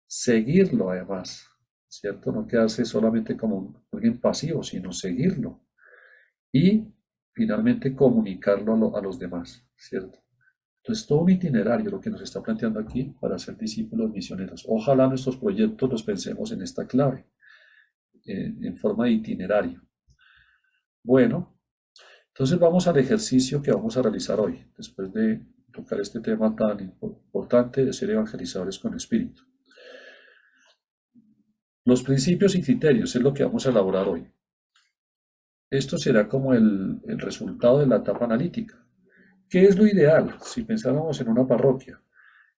seguirlo además, ¿cierto? No quedarse solamente como alguien pasivo, sino seguirlo y finalmente comunicarlo a los demás, ¿cierto? Entonces, todo un itinerario lo que nos está planteando aquí para ser discípulos misioneros. Ojalá nuestros proyectos los pensemos en esta clave, en forma de itinerario. Bueno, entonces vamos al ejercicio que vamos a realizar hoy, después de tocar este tema tan importante de ser evangelizadores con espíritu. Los principios y criterios es lo que vamos a elaborar hoy. Esto será como el resultado de la etapa analítica. ¿Qué es lo ideal si pensáramos en una parroquia?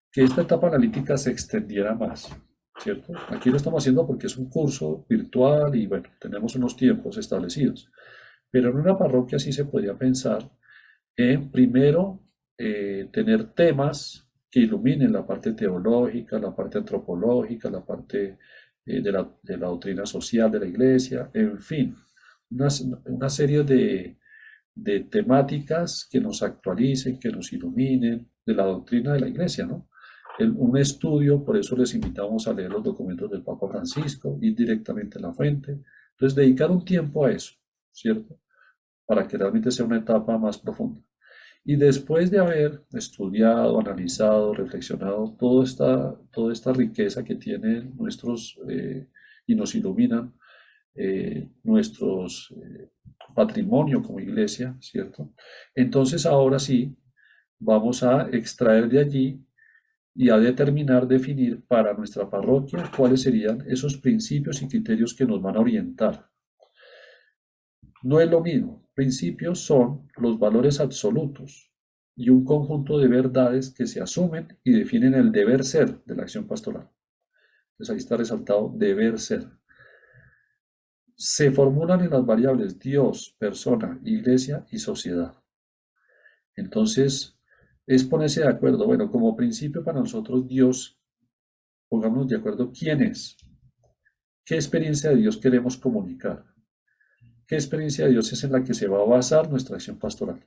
Que esta etapa analítica se extendiera más, ¿cierto? Aquí lo estamos haciendo porque es un curso virtual y bueno, tenemos unos tiempos establecidos. Pero en una parroquia sí se podría pensar en, primero, tener temas que iluminen la parte teológica, la parte antropológica, la parte de la doctrina social de la iglesia, en fin, una serie de temáticas que nos actualicen, que nos iluminen de la doctrina de la iglesia, ¿no? Un estudio, por eso les invitamos a leer los documentos del Papa Francisco, ir directamente a la fuente. Entonces, dedicar un tiempo a eso, ¿cierto? Para que realmente sea una etapa más profunda. Y después de haber estudiado, analizado, reflexionado toda esta riqueza que tienen nuestros y nos iluminan nuestros patrimonio como iglesia, ¿cierto? Entonces ahora sí vamos a extraer de allí y a determinar, definir para nuestra parroquia cuáles serían esos principios y criterios que nos van a orientar. No es lo mismo. Principios son los valores absolutos y un conjunto de verdades que se asumen y definen el deber ser de la acción pastoral. Entonces ahí está resaltado deber ser. Se formulan en las variables Dios, persona, iglesia y sociedad. Entonces, es ponerse de acuerdo. Bueno, como principio para nosotros Dios, pongámonos de acuerdo quién es, qué experiencia de Dios queremos comunicar, qué experiencia de Dios es en la que se va a basar nuestra acción pastoral.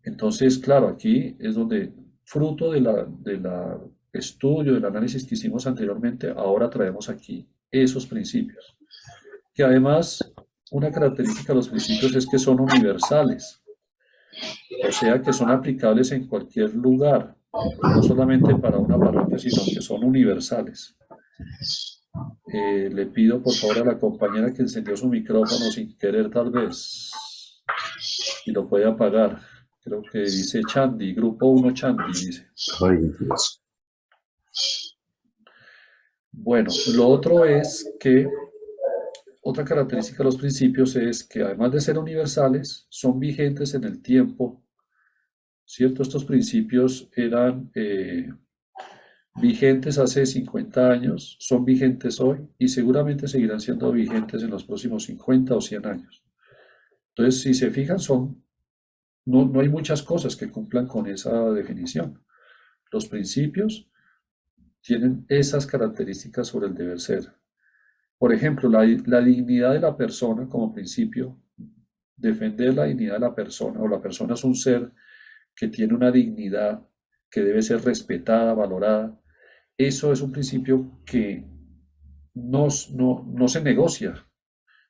Entonces, claro, aquí es donde, fruto de la estudio, del análisis que hicimos anteriormente, ahora traemos aquí esos principios. Que además, una característica de los principios es que son universales, o sea que son aplicables en cualquier lugar, no solamente para una parroquia, sino que son universales. Le pido por favor a la compañera que encendió su micrófono sin querer tal vez, y lo puede apagar. Creo que dice Chandy, grupo 1 Chandy, dice. Bueno, lo otro es que otra característica de los principios es que además de ser universales, son vigentes en el tiempo, ¿cierto? Estos principios eran vigentes hace 50 años, son vigentes hoy y seguramente seguirán siendo vigentes en los próximos 50 o 100 años. Entonces, si se fijan, no hay muchas cosas que cumplan con esa definición. Los principios tienen esas características sobre el deber ser. Por ejemplo, la dignidad de la persona como principio, defender la dignidad de la persona, o la persona es un ser que tiene una dignidad que debe ser respetada, valorada. Eso es un principio que no se negocia,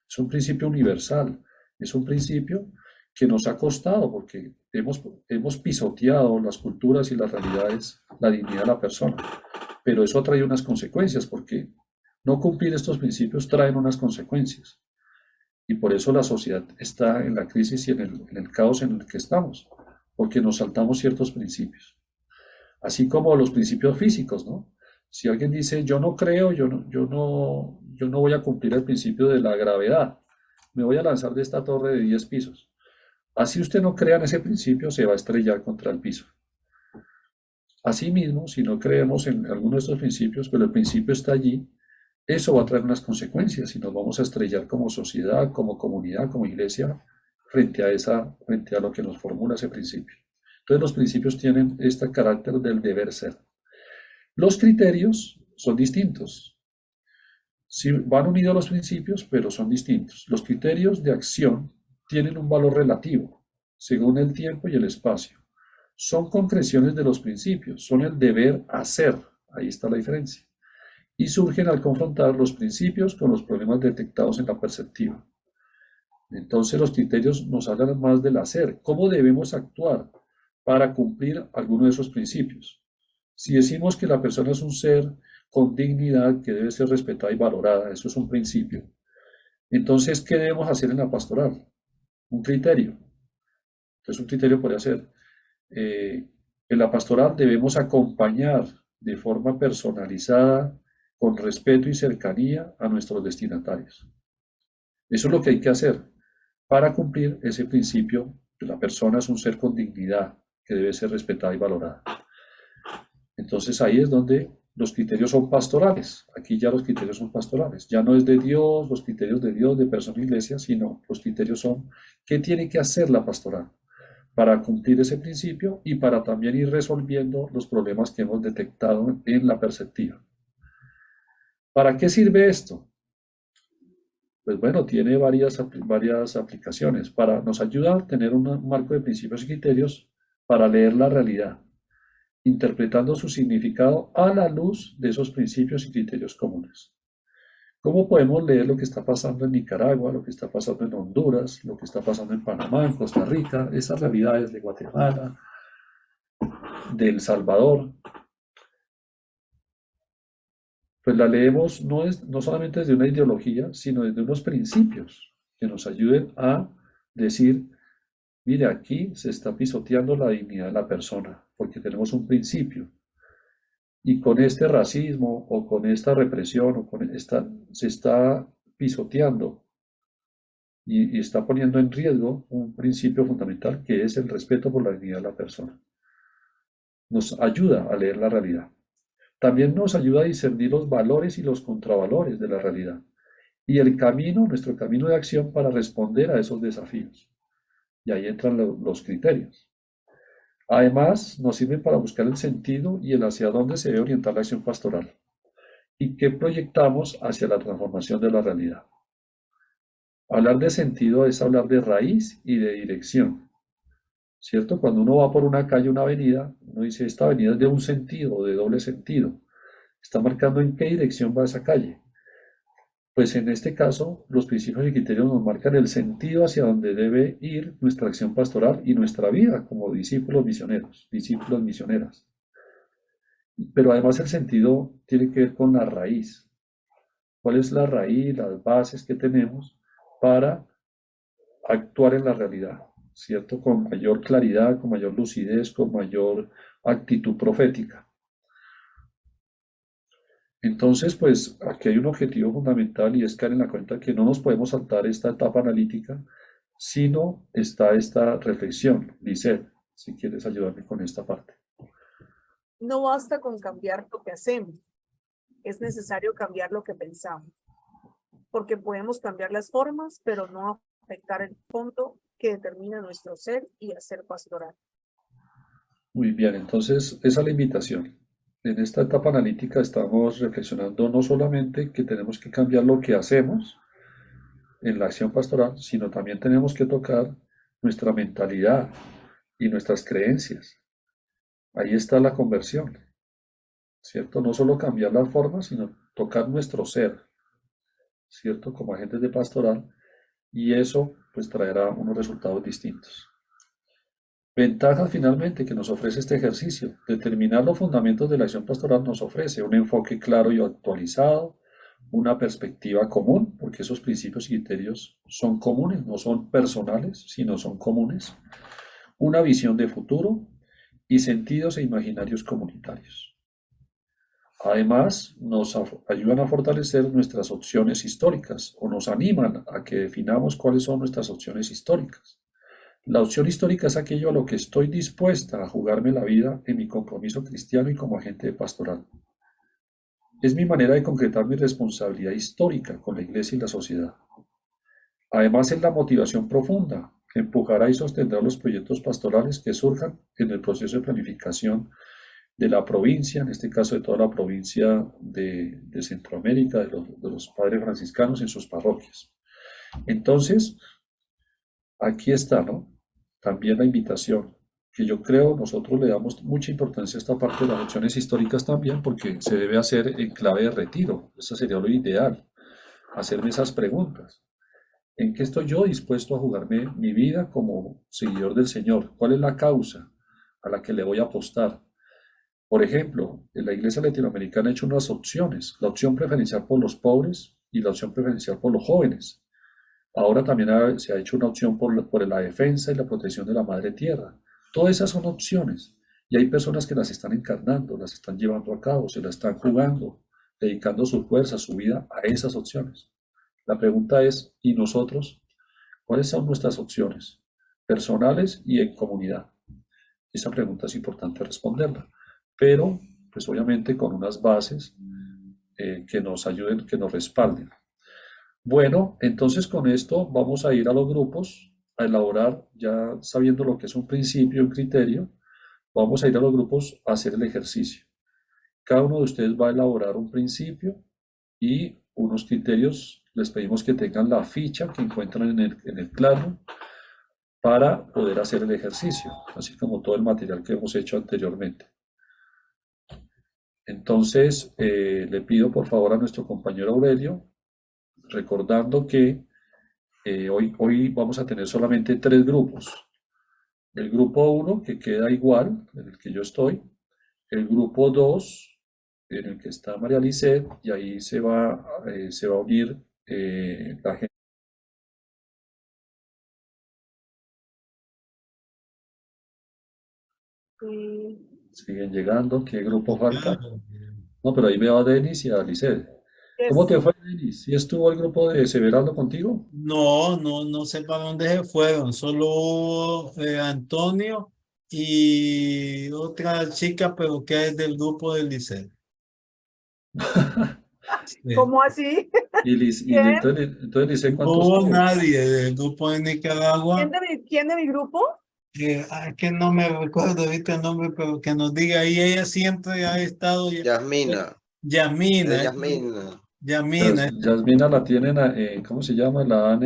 es un principio universal, es un principio que nos ha costado porque hemos pisoteado las culturas y las realidades, la dignidad de la persona. Pero eso trae unas consecuencias porque no cumplir estos principios traen unas consecuencias. Y por eso la sociedad está en la crisis y en el caos en el que estamos, porque nos saltamos ciertos principios. Así como los principios físicos, ¿no? Si alguien dice, yo no creo, yo no voy a cumplir el principio de la gravedad, me voy a lanzar de esta torre de 10 pisos. Así usted no crea en ese principio, se va a estrellar contra el piso. Asimismo, si no creemos en alguno de estos principios, pero el principio está allí, eso va a traer unas consecuencias y nos vamos a estrellar como sociedad, como comunidad, como iglesia, frente a lo que nos formula ese principio. Entonces los principios tienen este carácter del deber ser. Los criterios son distintos. Sí, van unidos los principios, pero son distintos. Los criterios de acción tienen un valor relativo, según el tiempo y el espacio. Son concreciones de los principios, son el deber hacer. Ahí está la diferencia. Y surgen al confrontar los principios con los problemas detectados en la perceptiva. Entonces los criterios nos hablan más del hacer, cómo debemos actuar para cumplir alguno de esos principios. Si decimos que la persona es un ser con dignidad que debe ser respetada y valorada, eso es un principio. Entonces, ¿qué debemos hacer en la pastoral? Un criterio. Entonces, un criterio podría ser, en la pastoral debemos acompañar de forma personalizada, con respeto y cercanía a nuestros destinatarios. Eso es lo que hay que hacer para cumplir ese principio que la persona es un ser con dignidad que debe ser respetada y valorada. Entonces ahí es donde los criterios son pastorales. Aquí ya los criterios son pastorales. Ya no es de Dios, los criterios de Dios, de persona iglesia, sino los criterios son qué tiene que hacer la pastoral para cumplir ese principio y para también ir resolviendo los problemas que hemos detectado en la perspectiva. ¿Para qué sirve esto? Pues bueno, tiene varias aplicaciones. Nos ayuda a tener un marco de principios y criterios para leer la realidad, interpretando su significado a la luz de esos principios y criterios comunes. ¿Cómo podemos leer lo que está pasando en Nicaragua, lo que está pasando en Honduras, lo que está pasando en Panamá, en Costa Rica, esas realidades de Guatemala, de El Salvador? Pues la leemos no solamente desde una ideología, sino desde unos principios que nos ayuden a decir, mire, aquí se está pisoteando la dignidad de la persona, porque tenemos un principio. Y con este racismo o con esta represión se está pisoteando y está poniendo en riesgo un principio fundamental que es el respeto por la dignidad de la persona. Nos ayuda a leer la realidad. También nos ayuda a discernir los valores y los contravalores de la realidad y nuestro camino de acción para responder a esos desafíos. Y ahí entran los criterios. Además, nos sirven para buscar el sentido y el hacia dónde se debe orientar la acción pastoral y qué proyectamos hacia la transformación de la realidad. Hablar de sentido es hablar de raíz y de dirección, ¿cierto? Cuando uno va por una calle, una avenida, uno dice, esta avenida es de un sentido, de doble sentido. Está marcando en qué dirección va esa calle. Pues en este caso, los principios y criterios nos marcan el sentido hacia donde debe ir nuestra acción pastoral y nuestra vida como discípulos misioneros, discípulos misioneras. Pero además el sentido tiene que ver con la raíz. ¿Cuál es la raíz, las bases que tenemos para actuar en la realidad? ¿Cierto? Con mayor claridad, con mayor lucidez, con mayor actitud profética. Entonces, pues aquí hay un objetivo fundamental y es caer en la cuenta que no nos podemos saltar esta etapa analítica, sino está esta reflexión. Lisette, si quieres ayudarme con esta parte. No basta con cambiar lo que hacemos, es necesario cambiar lo que pensamos, porque podemos cambiar las formas, pero no afectar el fondo que determina nuestro ser y hacer pastoral. Muy bien, entonces esa es la invitación. en esta etapa analítica estamos reflexionando no solamente que tenemos que cambiar lo que hacemos en la acción pastoral, sino también tenemos que tocar nuestra mentalidad y nuestras creencias. Ahí está la conversión, ¿cierto? No solo cambiar las formas, sino tocar nuestro ser, ¿cierto? Como agentes de pastoral, y eso pues traerá unos resultados distintos. Ventajas finalmente que nos ofrece este ejercicio. Determinar los fundamentos de la acción pastoral nos ofrece un enfoque claro y actualizado, una perspectiva común, porque esos principios y criterios son comunes, no son personales, sino son comunes, una visión de futuro y sentidos e imaginarios comunitarios. Además, nos ayudan a fortalecer nuestras opciones históricas o nos animan a que definamos cuáles son nuestras opciones históricas. La opción histórica es aquello a lo que estoy dispuesta a jugarme la vida en mi compromiso cristiano y como agente de pastoral. Es mi manera de concretar mi responsabilidad histórica con la Iglesia y la sociedad. Además, es la motivación profunda que empujará y sostendrá los proyectos pastorales que surjan en el proceso de planificación de la provincia, en este caso de toda la provincia de Centroamérica, de los padres franciscanos en sus parroquias. Entonces, aquí está, ¿no? También la invitación, que yo creo nosotros le damos mucha importancia a esta parte de las opciones históricas también, porque se debe hacer en clave de retiro. Eso sería lo ideal, hacerme esas preguntas. ¿En qué estoy yo dispuesto a jugarme mi vida como seguidor del Señor? ¿Cuál es la causa a la que le voy a apostar? Por ejemplo, en la Iglesia Latinoamericana ha hecho unas opciones, la opción preferencial por los pobres y la opción preferencial por los jóvenes. Ahora también se ha hecho una opción por la defensa y la protección de la madre tierra. Todas esas son opciones y hay personas que las están encarnando, las están llevando a cabo, se las están jugando, dedicando su fuerza, su vida a esas opciones. La pregunta es, ¿y nosotros? ¿Cuáles son nuestras opciones personales y en comunidad? Esa pregunta es importante responderla, pero pues obviamente con unas bases que nos ayuden, que nos respalden. Bueno, entonces con esto vamos a ir a los grupos, a elaborar, ya sabiendo lo que es un principio, un criterio, vamos a ir a los grupos a hacer el ejercicio. Cada uno de ustedes va a elaborar un principio y unos criterios. Les pedimos que tengan la ficha que encuentran en el Classroom para poder hacer el ejercicio, así como todo el material que hemos hecho anteriormente. Entonces, le pido por favor a nuestro compañero Aurelio, recordando que hoy vamos a tener solamente 3 grupos. El grupo 1, que queda igual, en el que yo estoy. El grupo 2, en el que está María Lisset, y ahí se va a unir la gente. Siguen llegando. ¿Qué grupo falta? No, pero ahí veo a Denis y a Lisset. ¿Cómo te fue, Denis? ¿Sí estuvo el grupo de Severando contigo? No sé para dónde se fueron. Solo hubo Antonio y otra chica, pero que es del grupo del liceo. Sí. ¿Cómo así? ¿Quién? Entonces Lisset, No ¿cuántos hubo tuvo? nadie del grupo de Nicaragua. ¿Quién de mi grupo? Que no me recuerdo ahorita el nombre, pero que nos diga ahí. Ella siempre ha estado. Yasmina. Yamina. Yasmina. Yamina. Yasmina la tienen, ¿cómo se llama? La han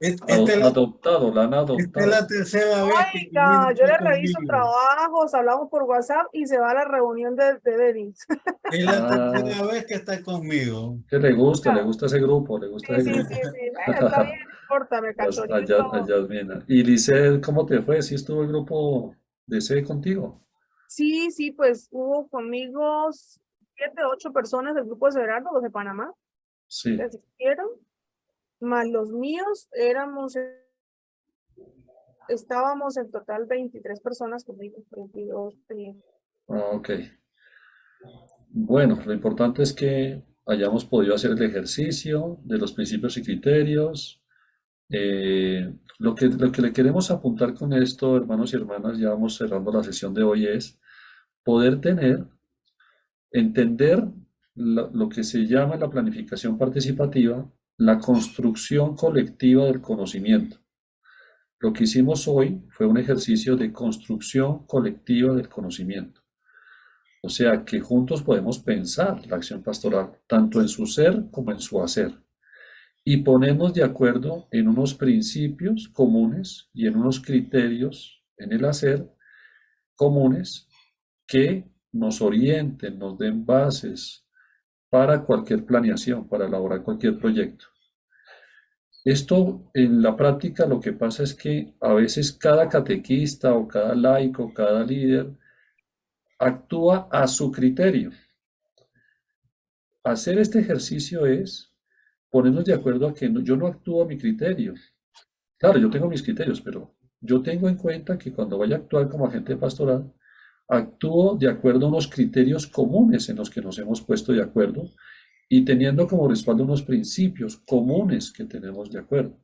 Esta es adoptado, la han esta es la adoptado. tercera vez que Oiga, yo está le reviso conmigo. trabajos, hablamos por WhatsApp y se va a la reunión de Denis. Es la Ah, tercera vez que está conmigo. que le gusta ese grupo, le gusta Sí, ese sí, grupo. sí, sí. Está bien, no importa, me A cachorrito. Yasmina. ¿Y Lisset, cómo te fue? ¿Sí estuvo el grupo de C contigo? Sí, sí, pues hubo conmigo 7, 8 personas del grupo de Severano, los de Panamá, Sí. que asistieron, más los míos, estábamos en total 23 personas conmigo, 22. Ah, ok. Bueno, lo importante es que hayamos podido hacer el ejercicio de los principios y criterios. Lo que le queremos apuntar con esto, hermanos y hermanas, ya vamos cerrando la sesión de hoy, es poder entender lo que se llama la planificación participativa, la construcción colectiva del conocimiento. Lo que hicimos hoy fue un ejercicio de construcción colectiva del conocimiento. O sea que juntos podemos pensar la acción pastoral, tanto en su ser como en su hacer, y ponernos de acuerdo en unos principios comunes y en unos criterios en el hacer comunes que nos orienten, nos den bases para cualquier planeación, para elaborar cualquier proyecto. Esto en la práctica lo que pasa es que a veces cada catequista o cada laico, cada líder actúa a su criterio. Hacer este ejercicio es ponernos de acuerdo a que yo no actúo a mi criterio. Claro, yo tengo mis criterios, pero yo tengo en cuenta que cuando vaya a actuar como agente pastoral, actúo de acuerdo a unos criterios comunes en los que nos hemos puesto de acuerdo y teniendo como respaldo unos principios comunes que tenemos de acuerdo.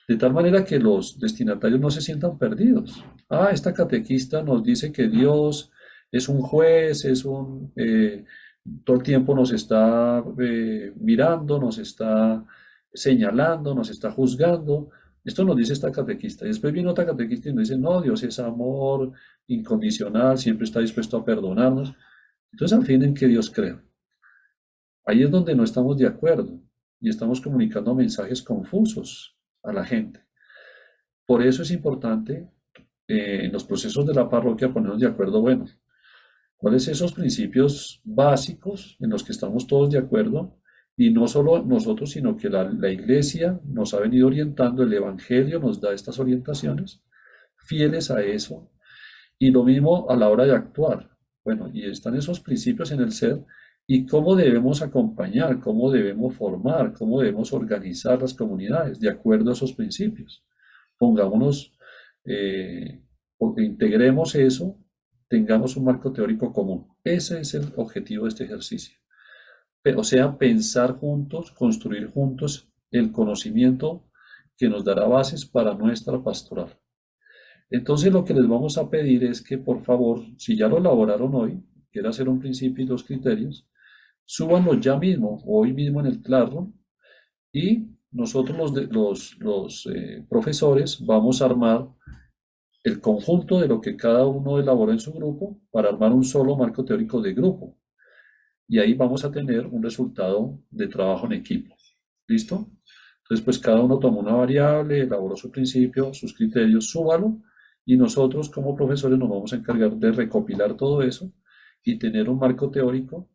De tal manera que los destinatarios no se sientan perdidos. Ah, esta catequista nos dice que Dios es un juez, todo el tiempo nos está mirando, nos está señalando, nos está juzgando. Esto nos dice esta catequista. Y después viene otra catequista y nos dice, no, Dios es amor incondicional, siempre está dispuesto a perdonarnos. Entonces, al fin, ¿en qué Dios cree? Ahí es donde no estamos de acuerdo y estamos comunicando mensajes confusos a la gente. Por eso es importante en los procesos de la parroquia ponernos de acuerdo, bueno, cuáles son esos principios básicos en los que estamos todos de acuerdo y no solo nosotros, sino que la iglesia nos ha venido orientando, el evangelio nos da estas orientaciones, fieles a eso, y lo mismo a la hora de actuar. Bueno, y están esos principios en el ser y cómo debemos acompañar, cómo debemos formar, cómo debemos organizar las comunidades de acuerdo a esos principios. Pongámonos, integremos eso, tengamos un marco teórico común. Ese es el objetivo de este ejercicio. O sea, pensar juntos, construir juntos el conocimiento que nos dará bases para nuestra pastoral. Entonces lo que les vamos a pedir es que por favor, si ya lo elaboraron hoy, quiero hacer un principio y dos criterios, súbanlo ya mismo, hoy mismo en el Classroom, y nosotros los profesores vamos a armar el conjunto de lo que cada uno elaboró en su grupo para armar un solo marco teórico de grupo. Y ahí vamos a tener un resultado de trabajo en equipo. ¿Listo? Entonces, pues cada uno tomó una variable, elaboró su principio, sus criterios, súbalo, y nosotros como profesores nos vamos a encargar de recopilar todo eso y tener un marco teórico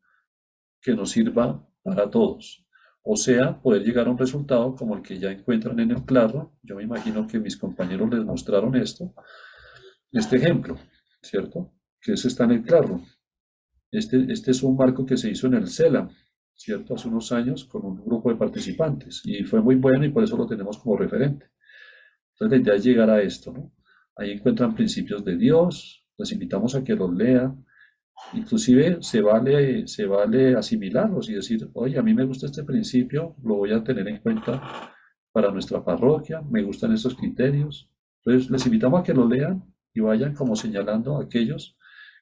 que nos sirva para todos. O sea, poder llegar a un resultado como el que ya encuentran en el Classroom. Yo me imagino que mis compañeros les mostraron este ejemplo, ¿cierto? Que ese está en el Classroom. Este es un marco que se hizo en el CELAM, ¿cierto? Hace unos años con un grupo de participantes y fue muy bueno y por eso lo tenemos como referente. Entonces la idea es llegar a esto, ¿no? Ahí encuentran principios de Dios, les invitamos a que los lean, inclusive se vale asimilarlos y decir, oye, a mí me gusta este principio, lo voy a tener en cuenta para nuestra parroquia, me gustan estos criterios. Entonces les invitamos a que lo lean y vayan como señalando aquellos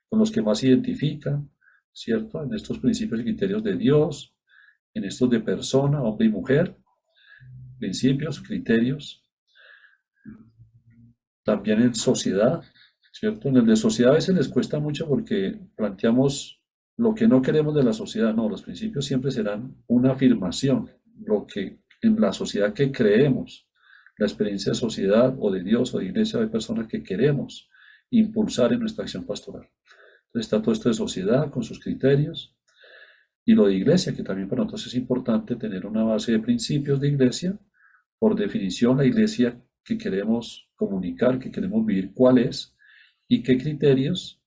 con los que más se identifican, ¿cierto? En estos principios y criterios de Dios, en estos de persona, hombre y mujer, principios, criterios, también en sociedad, ¿cierto? En el de sociedad a veces les cuesta mucho porque planteamos lo que no queremos de la sociedad, no, los principios siempre serán una afirmación, lo que en la sociedad que creemos, la experiencia de sociedad o de Dios o de iglesia o de personas que queremos impulsar en nuestra acción pastoral. Entonces está todo esto de sociedad con sus criterios y lo de iglesia, que también para nosotros es importante tener una base de principios de iglesia. Por definición, la iglesia que queremos comunicar, que queremos vivir, cuál es y qué criterios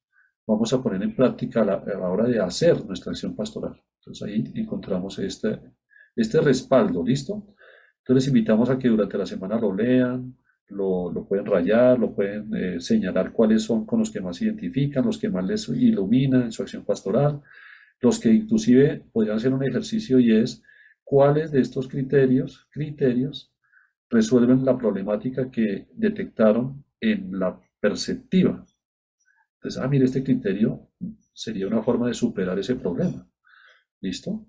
vamos a poner en práctica a la hora de hacer nuestra acción pastoral. Entonces ahí encontramos este respaldo, ¿listo? Entonces les invitamos a que durante la semana lo lean, lo pueden rayar, lo pueden señalar cuáles son con los que más se identifican, los que más les iluminan en su acción pastoral, los que inclusive podrían hacer un ejercicio y es cuáles de estos criterios resuelven la problemática que detectaron en la perceptiva. Entonces, mire, este criterio sería una forma de superar ese problema. ¿Listo?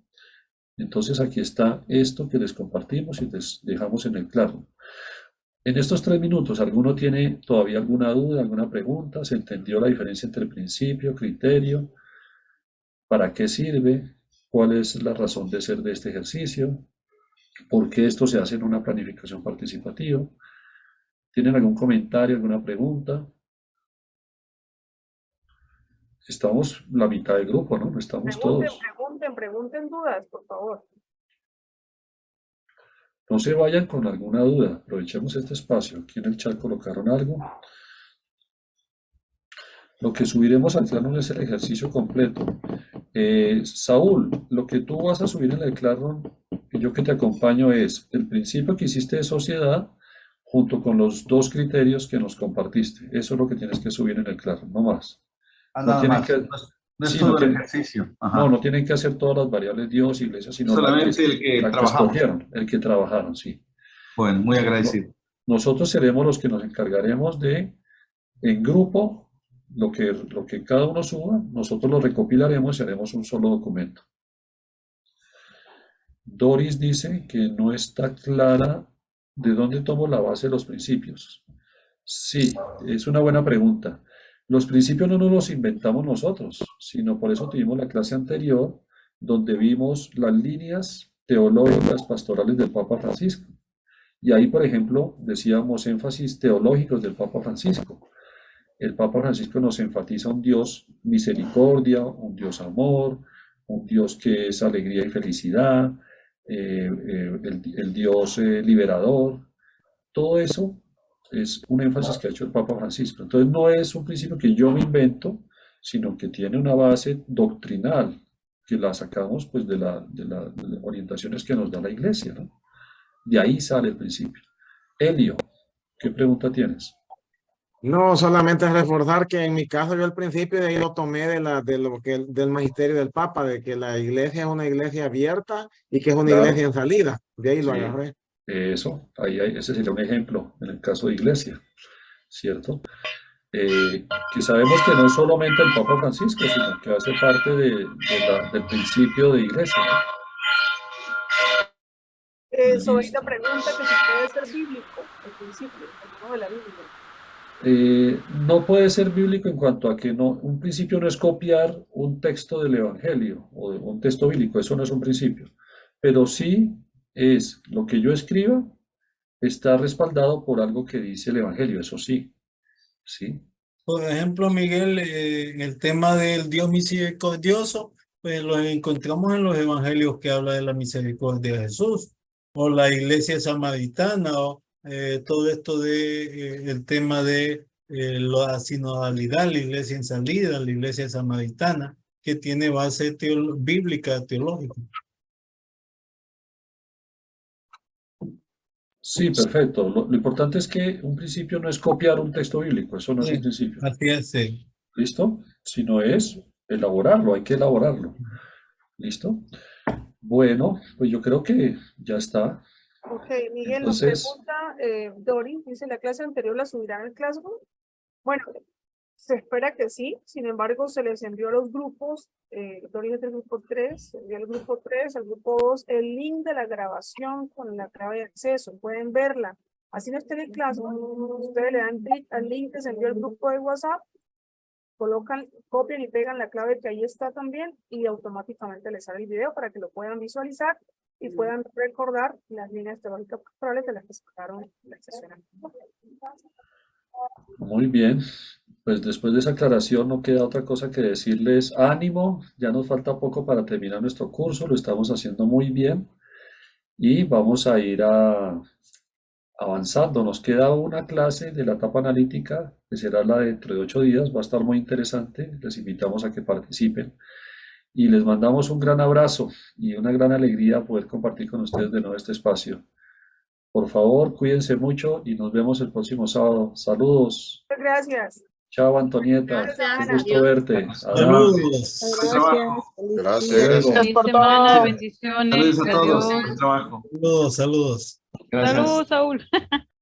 Entonces, aquí está esto que les compartimos y les dejamos en el claro. En estos 3 minutos, ¿alguno tiene todavía alguna duda, alguna pregunta? ¿Se entendió la diferencia entre principio, criterio? para qué sirve, cuál es la razón de ser de este ejercicio, por qué esto se hace en una planificación participativa. ¿Tienen algún comentario, alguna pregunta? Estamos la mitad del grupo, ¿no? No estamos todos. Pregunten dudas, por favor. No se vayan con alguna duda. Aprovechemos este espacio. Aquí en el chat colocaron algo. Lo que subiremos al Classroom es el ejercicio completo. Saúl, lo que tú vas a subir en el Classroom, y yo que te acompaño, es el principio que hiciste de sociedad junto con los 2 criterios que nos compartiste. Eso es lo que tienes que subir en el Classroom, no más. No Nada tienen más. que, No es sí, todo no el tienen, ejercicio. no tienen que hacer todas las variables Dios, iglesia, sino Solamente el que la que trabajamos. escogieron, el que trabajaron, sí. Bueno, muy No- agradecido. nosotros seremos los que nos encargaremos de, en grupo, lo que cada uno suba, nosotros lo recopilaremos y haremos un solo documento. Doris dice que no está clara de dónde tomo la base de los principios. Sí, es una buena pregunta. Los principios no nos los inventamos nosotros, sino por eso tuvimos la clase anterior donde vimos las líneas teológicas pastorales del Papa Francisco. Y ahí, por ejemplo, decíamos énfasis teológicos del Papa Francisco. El Papa Francisco nos enfatiza un Dios misericordia, un Dios amor, un Dios que es alegría y felicidad, el Dios liberador. Todo eso es un énfasis que ha hecho el Papa Francisco. Entonces no es un principio que yo me invento, sino que tiene una base doctrinal que la sacamos pues de las orientaciones que nos da la Iglesia, ¿no? De ahí sale el principio. Elio, ¿qué pregunta tienes? No, solamente reforzar que en mi caso yo al principio de ahí lo tomé del magisterio del Papa, de que la iglesia es una iglesia abierta y que es una iglesia Claro, en salida. De ahí lo sí, agarré. eso, ese sería un ejemplo en el caso de Iglesia, ¿cierto? Que sabemos que no es solamente el Papa Francisco, sino que hace parte del principio de Iglesia, ¿no? Zoila Listo. pregunta que si puede ser bíblico, al principio, no de la Biblia. No puede ser bíblico en cuanto a que no, un principio no es copiar un texto del Evangelio o un texto bíblico, eso no es un principio, pero sí es lo que yo escriba está respaldado por algo que dice el Evangelio, eso sí, sí, Por ejemplo, Miguel, el tema del Dios misericordioso, pues lo encontramos en los evangelios que habla de la misericordia de Jesús, o la iglesia samaritana, o todo esto de el tema de la sinodalidad, la iglesia en salida, la iglesia samaritana, que tiene base bíblica, teológica. sí, perfecto. Lo importante es que un principio no es copiar un texto bíblico, eso no es un Sí, principio, así es. Sí. ¿listo? Sino es elaborarlo, hay que elaborarlo, ¿listo? Bueno, pues yo creo que ya está. Ok, Miguel nos Entonces, pregunta, Dori, dice, ¿la clase anterior la subirán al Classroom? Bueno, se espera que sí, sin embargo, se les envió a los grupos, Dori es del grupo 3, se envió al grupo 3, al grupo 2, el link de la grabación con la clave de acceso, pueden verla. Así no esté en el Classroom, ustedes le dan clic al link que se envió al grupo de WhatsApp, colocan, copian y pegan la clave que ahí está también y automáticamente les sale el video para que lo puedan visualizar y puedan recordar las líneas teóricas pastorales de las que sacaron la sesión anterior. muy bien. Pues después de esa aclaración no queda otra cosa que decirles ánimo, ya nos falta poco para terminar nuestro curso, lo estamos haciendo muy bien y vamos a ir avanzando. Nos queda una clase de la etapa analítica, que será la de dentro de 8 días, va a estar muy interesante, les invitamos a que participen y les mandamos un gran abrazo y una gran alegría poder compartir con ustedes de nuevo este espacio. Por favor, cuídense mucho y nos vemos el próximo sábado. Saludos. Muchas gracias. Chao, Antonieta. Gracias, Un Ana. gusto verte. Adán. Saludos. Gracias. Gracias. Luego. Feliz por semana, todo. bendiciones, Saludos a todos. adiós. Buen trabajo. Saludos, saludos. Gracias. Saludos, Saúl.